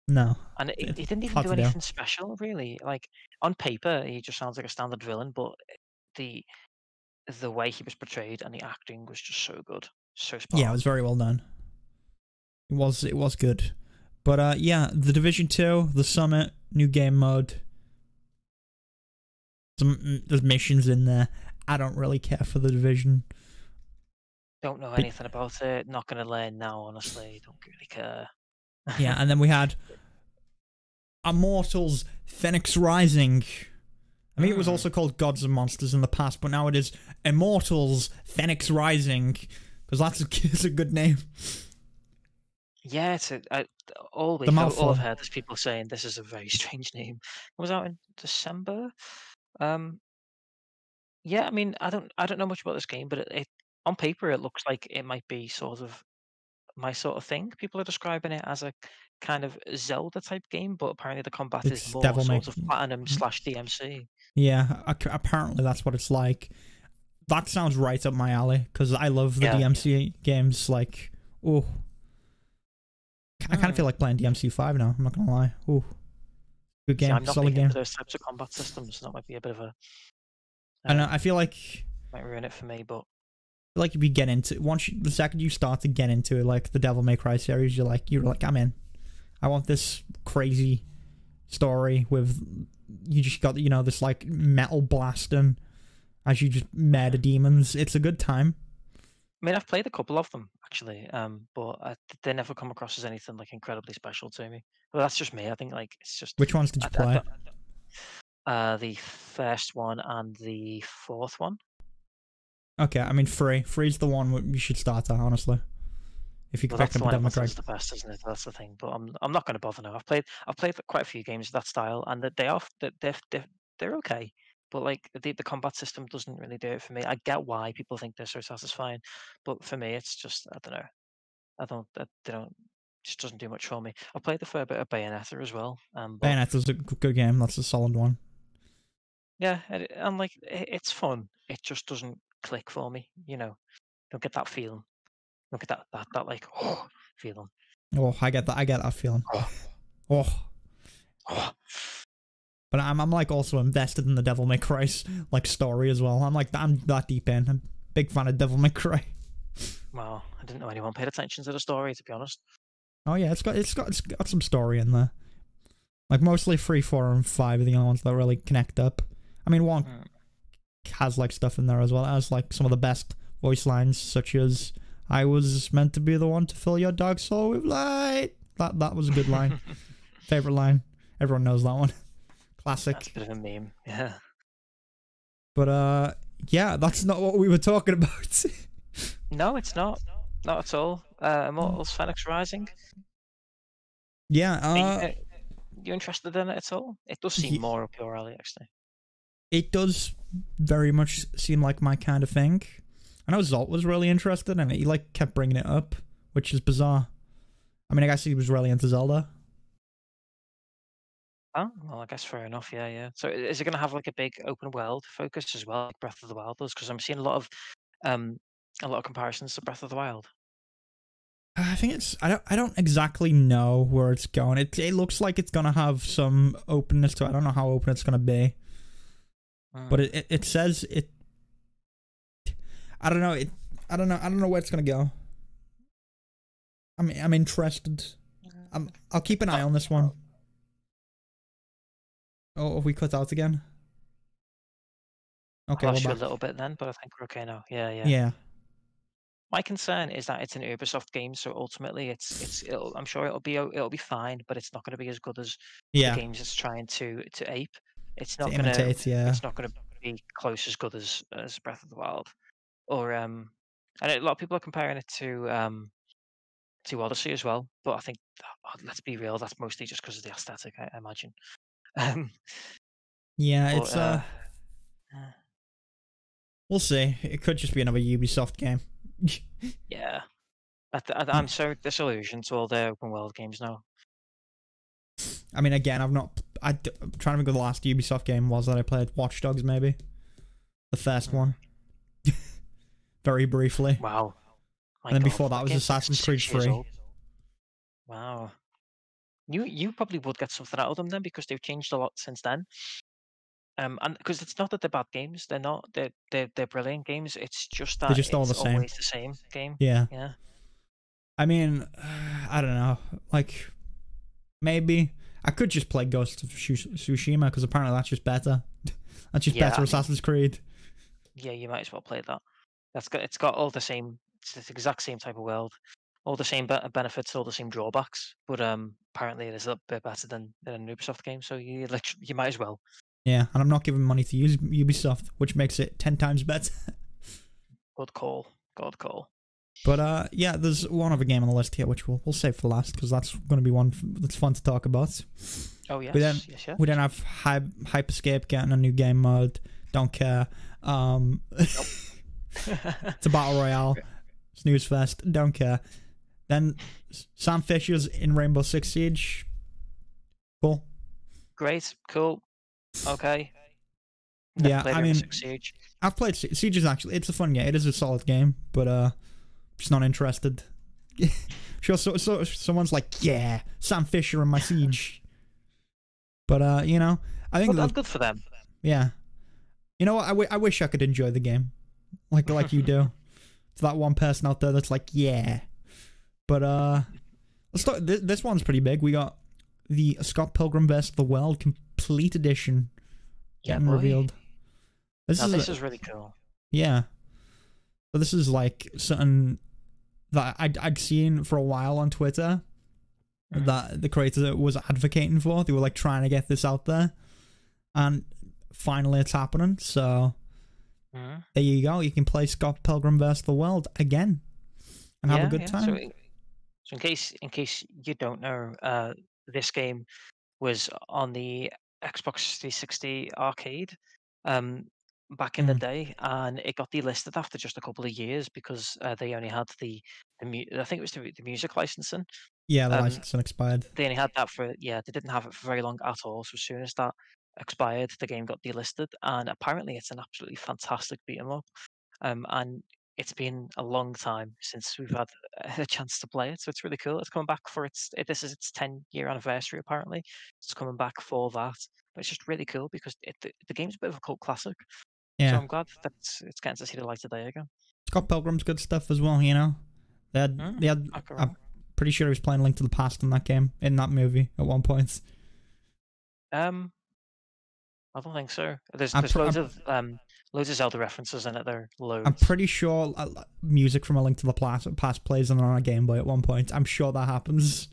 No. And he didn't even do anything special, really. Like, on paper, he just sounds like a standard villain, but the way he was portrayed and the acting was just so good. So spot on. Yeah, it was very well done. It was good. But the Division 2, the Summit, new game mode. There's missions in there. I don't really care for the Division. Don't know anything about it. Not going to learn now, honestly. Don't really care. Yeah, and then we had Immortals Phoenix Rising. I mean, it was also called Gods and Monsters in the past, but now it is Immortals Phoenix Rising. because it's a good name. Yeah, all The week all I've mouthful. heard is people saying this is a very strange name. It was out in December. Um, yeah, I mean, I don't know much about this game, but it on paper it looks like it might be sort of my sort of thing. People are describing it as a kind of Zelda type game, but apparently the combat is It's more Devil May. sort of platinum slash DMC. Yeah, apparently that's what it's like. That sounds right up my alley because I love the Yeah. DMC games. Like, oh, I kind of feel like playing DMC 5 now. I'm not gonna lie. Oh, good See, game, I'm not solid big game. into those types of combat systems. So that might be a bit of a I know. I feel like might ruin it for me, but if you get into the second you start to get into it, like the Devil May Cry series, you're like I'm in. I want this crazy story with you just got this like metal blasting as you just murder demons. It's a good time. I mean, I've played a couple of them actually, but they never come across as anything like incredibly special to me. Well, that's just me. I think like it's just Which ones did you play? The first one and the fourth one. Okay, I mean Free's the one you should start at, honestly. If you can Well, pick that's the up a one Devil May everyone Cry. says is the best, isn't it? That's the thing. But I'm not going to bother now. I've played quite a few games of that style, and that they're okay. But like the combat system doesn't really do it for me. I get why people think they're so satisfying, but for me, it's just I don't know. They don't just doesn't do much for me. I played the fair bit of Bayonetta as well, but Bayonetta's a good game. That's a solid one. yeah, and like it's fun. It just doesn't click for me. You know, don't get that feeling. Don't get that like feeling. Oh, I get that. I get that feeling. Oh. Oh. But I'm like also invested in the Devil May Cry like story as well. I'm that deep in. I'm a big fan of Devil May Cry. Well, I didn't know anyone paid attention to the story, to be honest. Oh yeah, it's got some story in there. Like mostly 3, 4, and 5 are the only ones that really connect up. I mean, 1 has like stuff in there as well as like some of the best voice lines, such as "I was meant to be the one to fill your dark soul with light." That was a good line. Favorite line. Everyone knows that one. Classic. That's a bit of a meme, yeah. But yeah, that's not what we were talking about. No, it's not. Not at all. Immortals Phoenix Rising. Yeah. You interested in it at all? It does seem more up your alley, actually. It does very much seem like my kind of thing. I know Zolt was really interested in it. He like kept bringing it up, which is bizarre. I mean, I guess he was really into Zelda. Oh, well, I guess fair enough. Yeah. So is it going to have like a big open world focus as well, like Breath of the Wild does? Because I'm seeing a lot of comparisons to Breath of the Wild. I think it's. I don't exactly know where it's going. It looks like it's gonna have some openness to it. I don't know how open it's gonna be, but it says it. I don't know. I don't know where it's gonna go. I'm interested. I'll keep an eye on this one. Oh, have we cut out again? Okay, I lost you a little bit then, but I think we're okay now. Yeah. My concern is that it's an Ubisoft game, so ultimately I'm sure it'll be fine, but it's not going to be as good as the games it's trying to ape. It's not going to It's not going to be close as good as Breath of the Wild, or and a lot of people are comparing it to Odyssey as well. But I think let's be real, that's mostly just because of the aesthetic, I imagine. Yeah, but, it's we'll see. It could just be another Ubisoft game. Yeah. I'm so disillusioned to all the open world games now. I mean, again, I'm trying to think of the last Ubisoft game was that I played. Watch Dogs, maybe. The first one. Very briefly. Wow. And then before that was Assassin's Creed 3. Wow. You probably would get something out of them then, because they've changed a lot since then. And because it's not that they're bad games, they're not. They're brilliant games. It's just that just all it's the same. always the same game. Yeah. I mean, I don't know. Like, maybe I could just play Ghost of Tsushima because apparently that's just better. That's just better Assassin's Creed. Yeah, you might as well play that. It's got all the same. It's the exact same type of world, all the same benefits, all the same drawbacks. But apparently it is a bit better than a Ubisoft game. So you might as well. Yeah, and I'm not giving money to Ubisoft, which makes it 10 times better. Good call. But yeah, there's one other game on the list here, which we'll save for last because that's going to be one that's fun to talk about. Oh yes, yes. We then have Hyperscape getting a new game mode. Don't care. It's a battle royale. Snooze fest. Don't care. Then Sam Fisher's in Rainbow Six Siege. Cool. Great. Cool. Okay. Yeah, I mean, Siege. I've played Siege. Is actually, it's a fun game. It is a solid game, but just not interested. Sure, so someone's like, yeah, Sam Fisher in my Siege. But you know, I think that's good for them. Yeah, you know what? I wish I could enjoy the game, like you do. To that one person out there that's like, yeah. But let's start. This one's pretty big. We got the Scott Pilgrim vs. the World Complete Edition getting revealed. This is really cool. Yeah. So this is like something that I'd seen for a while on Twitter that the creator was advocating for. They were like trying to get this out there, and finally it's happening. So there you go. You can play Scott Pilgrim vs. the World again and have a good time. So in case you don't know, this game was on the Xbox 360 arcade back in the day, and it got delisted after just a couple of years because they only had I think it was the music licensing. Yeah, the licensing expired. They only had that they didn't have it for very long at all. So as soon as that expired, the game got delisted, and apparently it's an absolutely fantastic beat 'em up. And it's been a long time since we've had a chance to play it, so it's really cool. It's coming back for this is its 10-year anniversary apparently. It's coming back for that, but it's just really cool because the game's a bit of a cult classic. Yeah. So I'm glad that it's getting to see the light of day again. Scott Pilgrim's good stuff as well, you know. They had I'm pretty sure he was playing Link to the Past in that game, in that movie at one point. I don't think so. There's loads of Zelda references in it. There, loads. I'm pretty sure music from A Link to the Past plays on a Game Boy at one point. I'm sure that happens.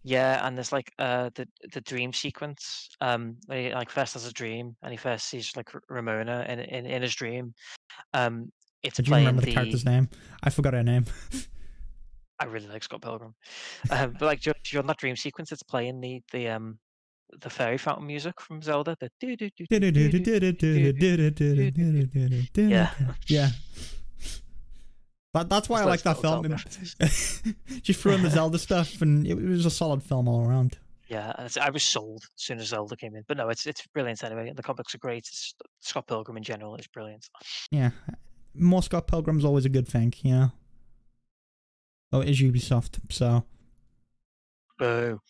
Yeah, and there's like the dream sequence. When he like first has a dream, and he first sees like Ramona in his dream. It's do you remember the character's name? I forgot her name. I really like Scott Pilgrim, but like during that dream sequence, it's playing the fairy fountain music from Zelda. Yeah. That's why I like that film. Just threw in the Zelda stuff, and it was a solid film all around. Yeah, I was sold as soon as Zelda came in. But no, it's brilliant anyway. The comics are great. Scott Pilgrim in general is brilliant. Yeah, more Scott Pilgrim's always a good thing, you know. Oh, it is Ubisoft, so. Boo.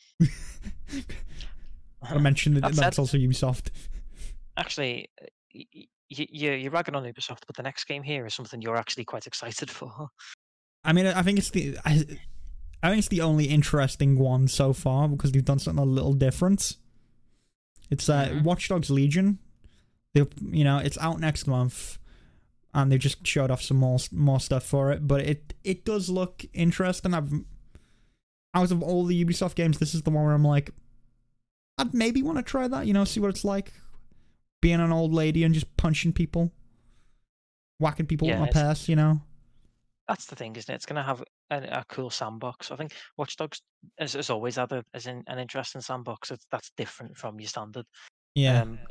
I mentioned that that's also Ubisoft. Actually, you're ragging on Ubisoft, but the next game here is something you're actually quite excited for. I mean, I think it's the only interesting one so far because they've done something a little different. It's Watch Dogs Legion. It's out next month, and they just showed off some more stuff for it. But it does look interesting. Out of all the Ubisoft games, this is the one where I'm like, I'd maybe want to try that. See what it's like being an old lady and just punching people, whacking people with my purse. That's the thing, isn't it? It's going to have a cool sandbox. I think Watch Dogs has always had an interesting sandbox. That's different from your standard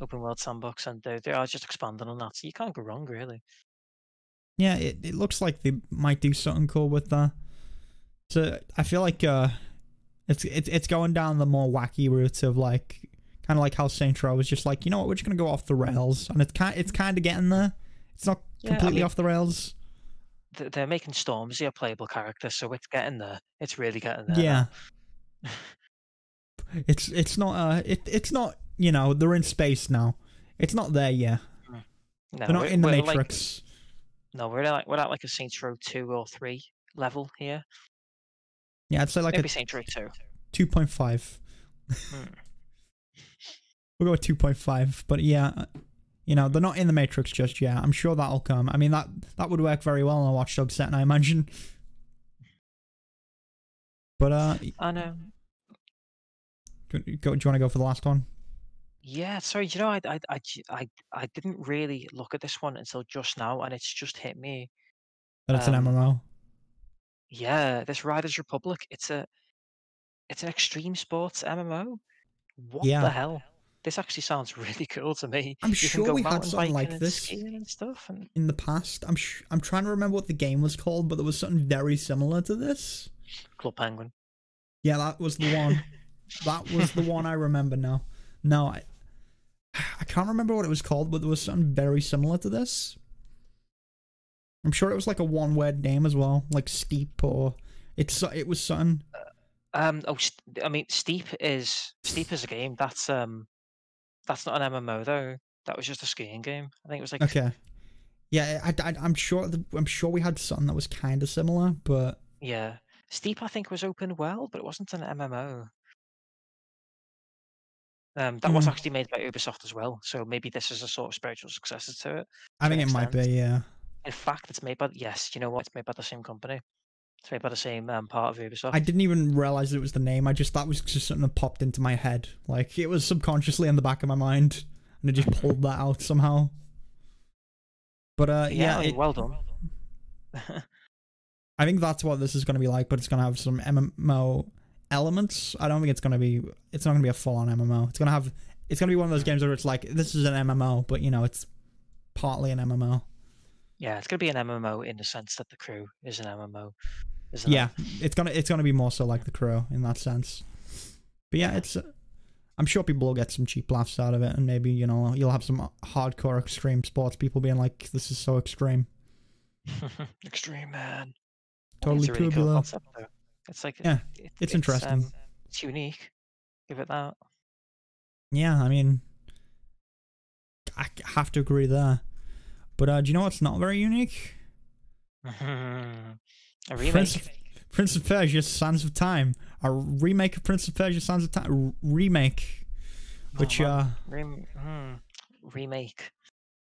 open world sandbox, and they are just expanding on that. So you can't go wrong, really. Yeah, it looks like they might do something cool with that. So I feel like it's going down the more wacky route of like kind of like how Saints Row was just like, you know what, we're just gonna go off the rails, and it's kind of getting there. It's not completely off the rails. They're making Stormzy a playable character, so it's getting there. It's really getting there. Yeah. It's not it's not, they're in space now. It's not there yet. No, they're not in the Matrix. We're at like a Saints Row 2 or 3 level here. Yeah, I'd say like maybe Saints Row 2. 2.5. We'll go with 2.5, but yeah, they're not in the Matrix just yet. I'm sure that'll come. I mean, that would work very well on a Watch Dogs set, I imagine. But I know. Do you want to go for the last one? Yeah, sorry. I didn't really look at this one until just now, and it's just hit me. That it's an MMO. Yeah, this Riders Republic. It's an extreme sports MMO. What the Yeah. hell? This actually sounds really cool to me. I'm You can sure go we had mountain something biking like and this skiing and stuff. And in the past. I'm trying to remember what the game was called, but there was something very similar to this. Club Penguin. Yeah, that was the one. That was the one I remember now. No, I can't remember what it was called, but there was something very similar to this. I'm sure it was like a one-word name as well, like Steep, or it was something. Oh, I mean, Steep is a game. That's not an MMO though. That was just a skiing game. I think it was like Okay. Yeah, I'm sure we had something that was kind of similar, but yeah. Steep I think was open world, but it wasn't an MMO. That was mm, actually made by Ubisoft as well, so maybe this is a sort of spiritual successor to it I to an think it might be. extent. Yeah. In fact, it's made by yes, you know what? It's made by the same company. It's made by the same part of I Ubisoft. didn't even realize it was the name. I just that was just something that popped into my head. Like it was subconsciously in the back of my mind, and I just pulled that out somehow. But Yeah, yeah, I mean, well done. I think that's what this is going to be like. But it's going to have some MMO elements. I don't think it's going to be. It's not going to be a full-on MMO. It's going to have. It's going to be one of those games where it's like this is an MMO, but you know it's partly an MMO. Yeah, it's gonna be an MMO in the sense that the crew is an MMO, isn't it? Yeah, it's gonna be more so like the Crow in that sense. But yeah, it's. I'm sure people will get some cheap laughs out of it, and maybe you'll have some hardcore extreme sports people being like, "This is so extreme." Extreme man. Totally It's a really cool tubular. concept though. It's like Yeah, it's interesting. it's unique. Give it that. Yeah, I mean, I have to agree there. But do you know what's not very unique? A Prince remake. of, Prince of Persia: Sands of Time, a remake of Prince of Persia: Sands of Time remake, which Remake.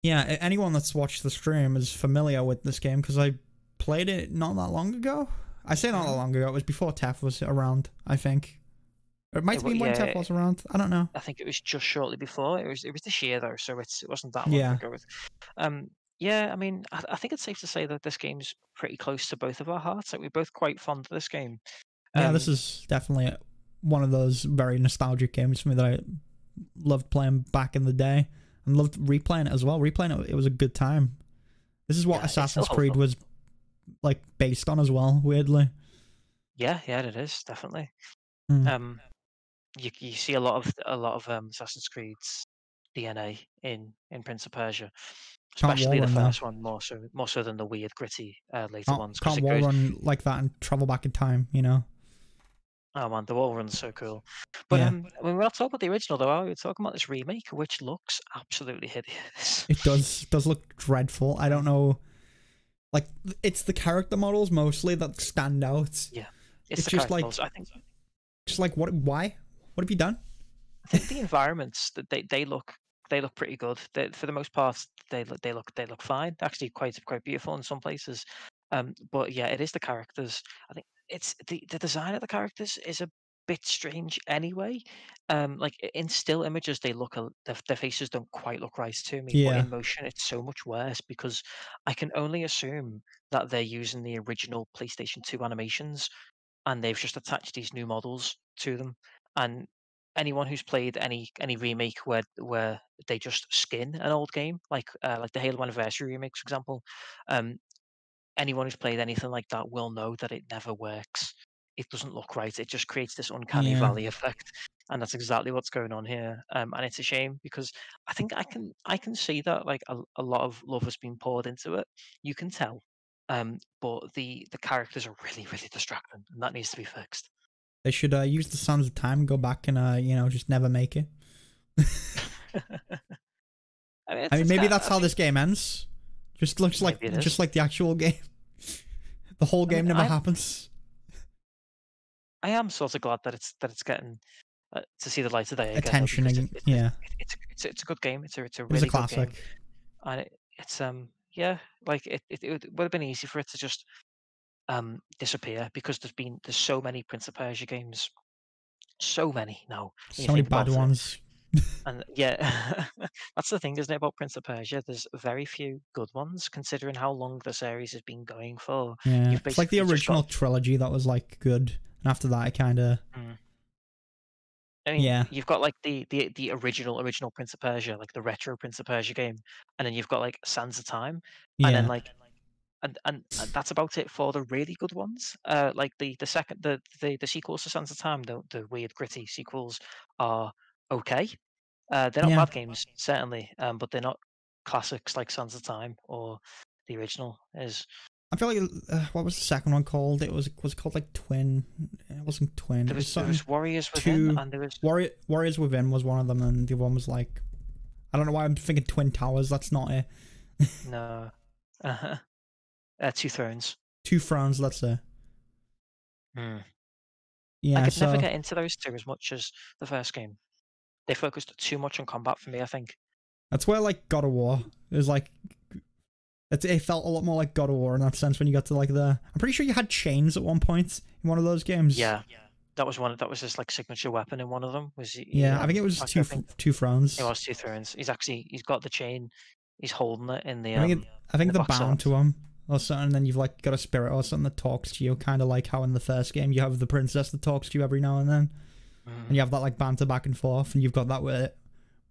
yeah, anyone that's watched the stream is familiar with this game because I played it not that long ago. I say not that long ago. It was before Tef was around, I think. Or it might have been when Tef was around. I don't know. I think it was just shortly before. It was this year though, so it wasn't that long Yeah. ago. Yeah, I mean, I think it's safe to say that this game's pretty close to both of our hearts. Like we're both quite fond of this game. Yeah, this is definitely one of those very nostalgic games for me that I loved playing back in the day and loved replaying it as well. Replaying it, it was a good time. This is what Assassin's Creed was like based on as well, weirdly. Yeah, it is definitely. Mm. You see a lot of Assassin's Creed's DNA in Prince of Persia, especially the first one more so than the weird gritty later ones. Can't wall run like that and travel back in time, you know. Oh man, the wall run's so cool. But yeah. I mean, we're not talking about the original though, are we? We're talking about this remake, which looks absolutely hideous. It does look dreadful. I don't know. Like it's the character models mostly that stand out. Yeah, it's just like models, I think. Just like what? Why? What have you done? I think the environments that they look pretty good. For the most part, they look fine. Actually, quite beautiful in some places. But yeah, it is the characters. I think it's the design of the characters is a bit strange anyway. Like in still images, they look their faces don't quite look right to me. But in motion, it's so much worse because I can only assume that they're using the original PlayStation 2 animations and they've just attached these new models to them. And anyone who's played any remake where they just skin an old game, like the Halo Anniversary remakes, for example, anyone who's played anything like that will know that it never works. It doesn't look right. It just creates this uncanny valley effect, and that's exactly what's going on here. And it's a shame because I think I can see that like a lot of love has been poured into it. You can tell, but the characters are really distracting, and that needs to be fixed. They should use the Sands of Time, go back and just never make it. I mean maybe that's how this game ends. Just looks like just like the actual game. The whole game never happens. I am sort of glad that it's getting to see the light of day again. Attention, it's a good game. It's a really classic. good game. And it's yeah, like it would have been easy for it to just disappear because there's so many Prince of Persia games, so many now. So many bad ones. And yeah, that's the thing, isn't it, about Prince of Persia? There's very few good ones, considering how long the series has been going for. Yeah, You've it's like the basically just original got. trilogy that was like good, and after that, it kind of Mm. I mean, yeah, you've got like the original Prince of Persia, like the retro Prince of Persia game, and then you've got like Sands of Time, and then yeah, like and that's about it for the really good ones. Like the second the sequels to Sands of Time, the weird gritty sequels are okay. They're not yeah. bad games, certainly, but they're not classics like Sands of Time or the original is. I feel like what was the second one called? It was called like Twin. It wasn't Twin. It was There something. was Warriors Within, Two and there was Warriors Within was one of them, and the other one was like I don't know why I'm thinking Twin Towers. That's not it. no, Two Thrones. Two Thrones. Let's say. Hmm. I Yeah. could never So get into those two as much as the first game. They focused too much on combat for me, I think. that's where like God of War. It was like it felt a lot more like God of War in that sense when you got to like the. I'm pretty sure you had chains at one point in one of those games. Yeah, that was one. That was his like signature weapon in one of them. Was Yeah, I think it was two Thrones. It was Two Thrones. He's got the chain. He's holding it in the. I think they're box bound art. to him or something, and then you've like got a spirit or something that talks to you, kind of like how in the first game you have the princess that talks to you every now and then, and you have that like banter back and forth, and you've got that with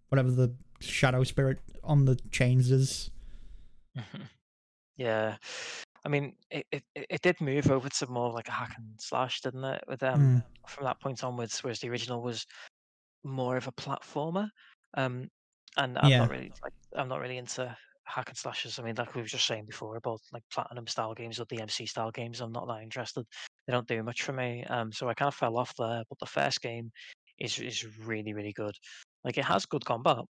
whatever the shadow spirit on the chains is. Yeah, I mean, it did move over to more like a hack and slash, didn't it? With from that point onwards, whereas the original was more of a platformer. And Yeah, I'm not really into hack and slashes. I mean, like we were just saying before about like platinum style games or DMC style games, I'm not that interested. They don't do much for me. So I kind of fell off there. But the first game is really really good. Like it has good combat,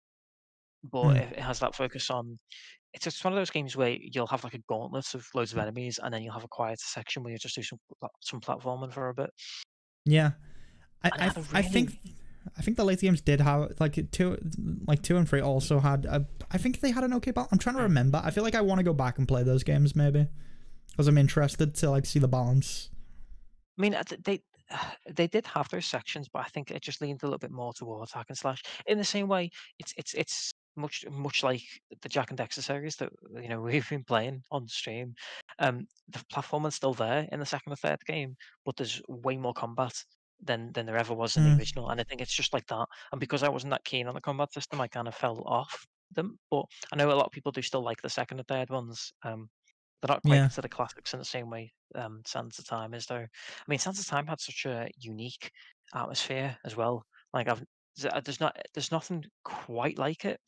but it has that focus on. It's just one of those games where you'll have like a gauntlet of loads of enemies, and then you'll have a quieter section where you just do some platforming for a bit. yeah. And it had a I really think the late games did have like two and three also had. I think they had an okay balance. I'm trying to remember. I feel like I want to go back and play those games maybe because I'm interested to like see the balance. I mean, they did have those sections, but I think it just leaned a little bit more towards hack and slash. In the same way, it's much like the Jack and Dexter series that we've been playing on stream. The platforming's still there in the second or third game, but there's way more combat than there ever was in the original, and I think it's just like that. And because I wasn't that keen on the combat system, I kind of fell off them. But I know a lot of people do still like the second and third ones. They're not quite Yeah, into the classics in the same way Sands of Time is, though. I mean, Sands of Time had such a unique atmosphere as well. Like there's nothing quite like it.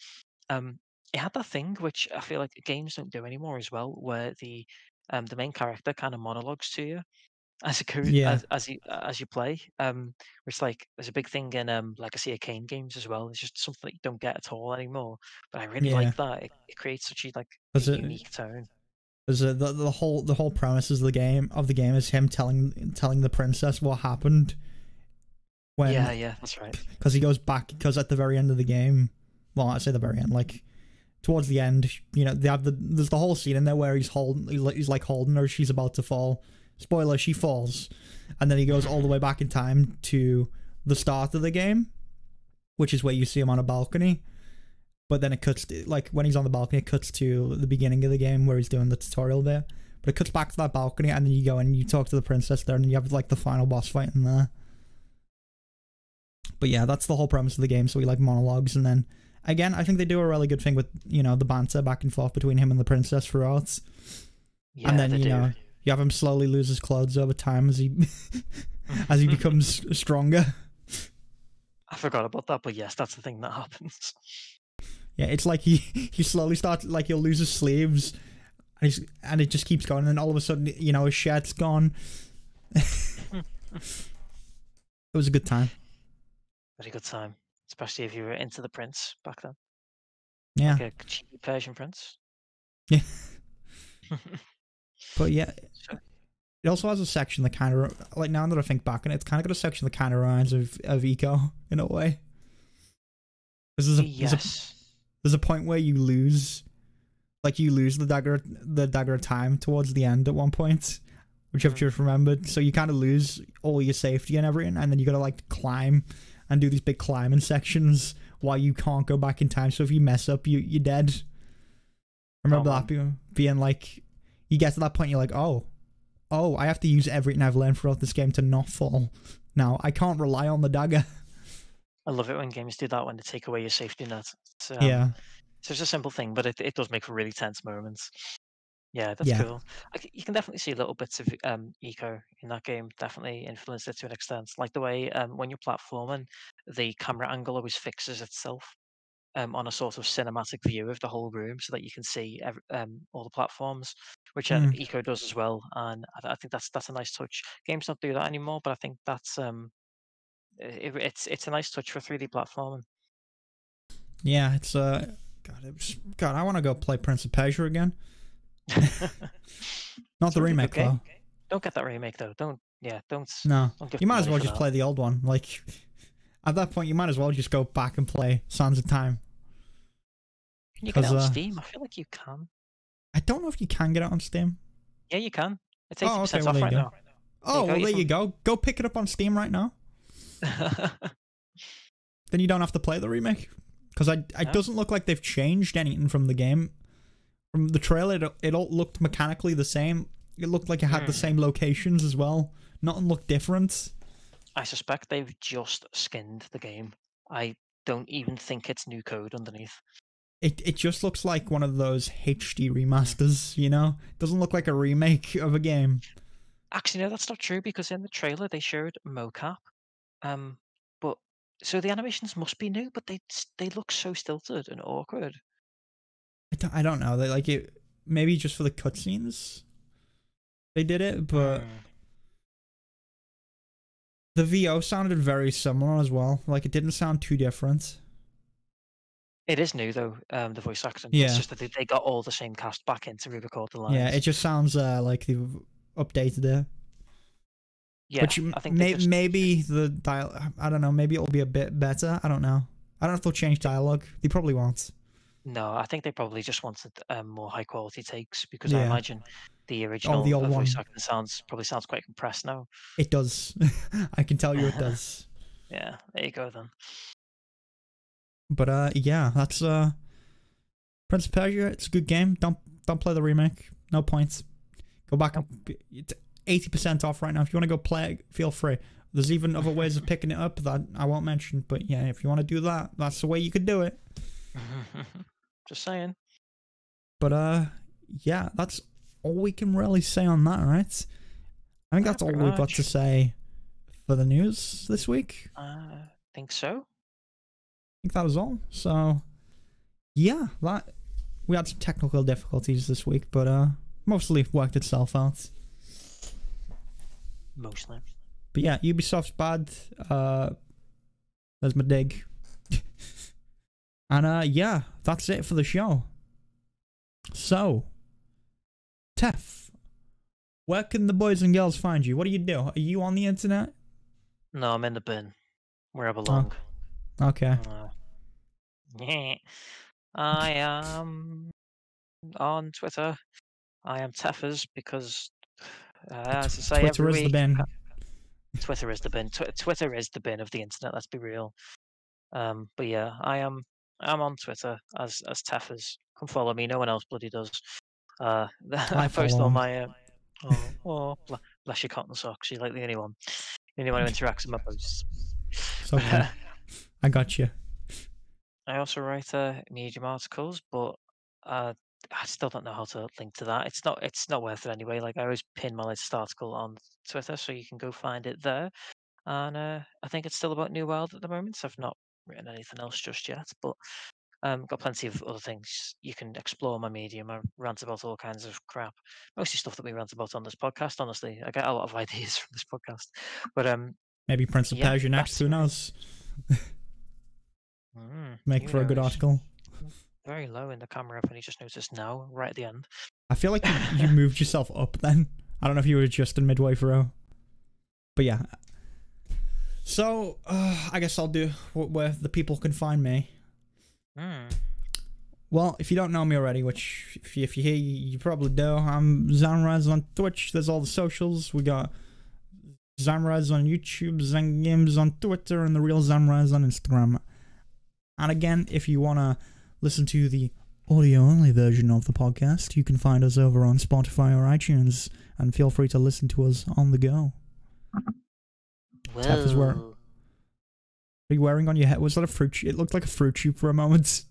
It had that thing which I feel like games don't do anymore as well, where the main character kind of monologues to you as yeah, as you play. Which like there's a big thing in Legacy of Kain games as well. It's just something that you don't get at all anymore. But I really yeah. like that. It creates such a There's a unique tone. the whole premise is the game is him telling the princess what happened when Yeah, that's right. because he goes back because at the very end of the game, well, I say the very end, like towards the end, they have there's the whole scene in there where he's like holding her, she's about to fall. Spoiler, she falls, and then he goes all the way back in time to the start of the game, which is where you see him on a balcony. But then it cuts to, like when he's on the balcony, it cuts to the beginning of the game where he's doing the tutorial there. But it cuts back to that balcony, and then you go and you talk to the princess there, and you have like the final boss fight in there. But yeah, that's the whole premise of the game. So we like monologues, and then again, I think they do a really good thing with the banter back and forth between him and the princess throughout. Yeah, and then you have him slowly lose his clothes over time as he as he becomes stronger. I forgot about that, but yes, that's the thing that happens. Yeah, it's like he slowly starts, like he'll lose his sleeves, and it just keeps going, and then all of a sudden, his shirt's gone. It was a good time. Very good time, especially if you were into the prince back then. Yeah, like a cheap Persian prince. yeah. But yeah, it also has a section that kind of, like, now that I think back on it, it's kind of got a section that kind of reminds of Eco in a way. There's a point where you lose the dagger of time towards the end at one point, which I've just remembered. So you kind of lose all your safety and everything, and then you got to like climb and do these big climbing sections why you can't go back in time. So if you mess up, you're dead. I remember that being like, you get to that point, you're like, oh, I have to use everything I've learned throughout this game to not fall. Now, I can't rely on the dagger. I love it when games do that, when they take away your safety net. It's, Yeah. it's just a simple thing, but it does make for really tense moments. Yeah, that's Yeah. cool. You can definitely see little bits of eco in that game. Definitely influenced it to an extent. Like the way when you're platforming, the camera angle always fixes itself on a sort of cinematic view of the whole room, so that you can see all the platforms, which eco does as well. And I think that's a nice touch. Games don't do that anymore, but I think that's it's a nice touch for 3D platforming. Yeah, it's God, I want to go play Prince of Persia again. Not the remake though. Don't get that remake though. Don't. No, don't give you might as money well for just that. play the old one. Like, at that point, you might as well just go back and play Sands of Time. Can you get it on Steam? I feel like you can. I don't know if you can get it on Steam. Yeah, you can. It's 80% okay, off right now. Oh, well, there you go. Go pick it up on Steam right now. Then you don't have to play the remake. Because it doesn't look like they've changed anything from the game. From the trailer, it all looked mechanically the same. It looked like it had the same locations as well. Nothing looked different. I suspect they've just skinned the game. I don't even think it's new code underneath. It just looks like one of those HD remasters, you know? It doesn't look like a remake of a game. Actually, no, that's not true, because in the trailer they showed mocap. But so the animations must be new, but they look so stilted and awkward. I don't know. They like it maybe just for the cutscenes. They did it, but the VO sounded very similar as well. Like, it didn't sound too different. It is new though, the voice acting. Yeah. It's just that they got all the same cast back in to re-record the lines. Yeah, it just sounds like they've updated it. Yeah, which I think maybe the dialogue, I don't know, maybe it'll be a bit better. I don't know. I don't know if they'll change dialogue. They probably won't. No, I think they probably just wanted more high quality takes, because I imagine the original the old voice one acting probably sounds quite compressed now. It does. I can tell you it does. Yeah, there you go then. But yeah, that's Prince of Persia. It's a good game. Don't play the remake. No points. Go back. It's 80% off right now. If you want to go play it, feel free. There's even other ways of picking it up that I won't mention. But yeah, if you want to do that, that's the way you could do it. Just saying. But yeah, that's all we can really say on that, right? I think that's all we've got to say for the news this week. I think so. I think that was all. So yeah, we had some technical difficulties this week, but mostly worked itself out. Mostly. But yeah, Ubisoft's bad. There's my dig. And yeah, that's it for the show. So, Tef, where can the boys and girls find you? What do you do? Are you on the internet? No, I'm in the bin, where I belong. Oh, okay. I am on Twitter. I am Teffers because, as I say, Twitter every is week, the bin. Twitter is the bin. Twitter is the bin of the internet. Let's be real. But yeah, I'm on Twitter as Teffers. Come follow me. No one else bloody does. I post all my bless your cotton socks. You're like the only one who interacts with my posts. It's okay. I got you. I also write Medium articles, but I still don't know how to link to that. It's not worth it anyway. Like, I always pin my latest article on Twitter, so you can go find it there. And I think it's still about New World at the moment, so I've not written anything else just yet, but got plenty of other things you can explore my Medium. I rant about all kinds of crap, mostly stuff that we rant about on this podcast. Honestly, I get a lot of ideas from this podcast. But maybe Prince of Persia next. Who knows? Make for a good article. Very low in the camera. I've only just noticed now, right at the end. I feel like you moved yourself up then. I don't know if you were adjusting midway through, but yeah. So I guess I'll do where the people can find me. Well, if you don't know me already, which if you hear, you probably do, I'm Zanrise on Twitch. There's all the socials. We got Zanrise on YouTube, Zan Games on Twitter, and the real Zanrise on Instagram. And again, if you want to listen to the audio-only version of the podcast, you can find us over on Spotify or iTunes, and feel free to listen to us on the go. Whoa. Tef is wearing... Are you wearing on your head? Was that a fruit? It looked like a fruit tube for a moment.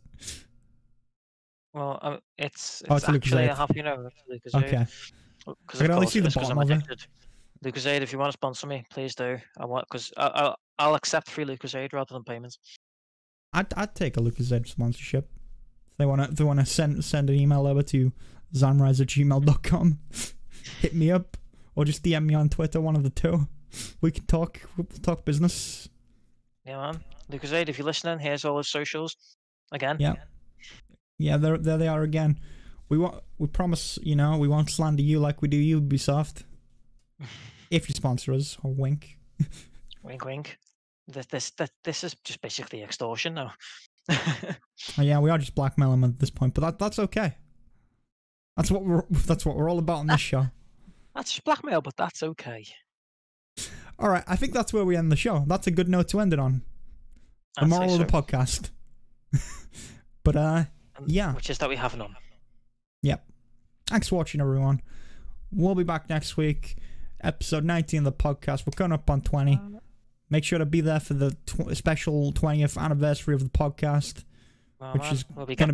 Well, it's it's actually Lucozade. a half, it's Lucozade. Okay. I can only see the bottom of it. Lucozade, if you want to sponsor me, please do. Because I'll accept free Lucozade rather than payments. I'd take a Lucozade sponsorship. If they wanna send an email over to zanrise@gmail.com, hit me up, or just DM me on Twitter, one of the two. We can talk. We'll talk business. Yeah, man. Lucozade, if you're listening, here's all his socials. Again. Yeah. Yeah, there they are again. We promise, we won't slander you like we do Ubisoft. If you sponsor us, or wink. Wink, wink. This is just basically extortion now. Oh, yeah, we are just blackmailing them at this point, but that's okay. That's what we're all about on this show. That's just blackmail, but that's okay. All right, I think that's where we end the show. That's a good note to end it on. The moral of the podcast. But yeah, which is that we have none. Yep. Thanks for watching, everyone. We'll be back next week. Episode 19 of the podcast. We're coming up on 20. Make sure to be there for the special 20th anniversary of the podcast, which is going to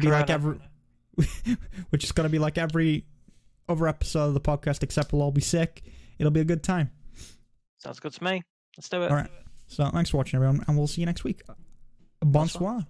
be like every other episode of the podcast, except we'll all be sick. It'll be a good time. Sounds good to me. Let's do it. All right. So thanks for watching, everyone, and we'll see you next week. Bonsoir.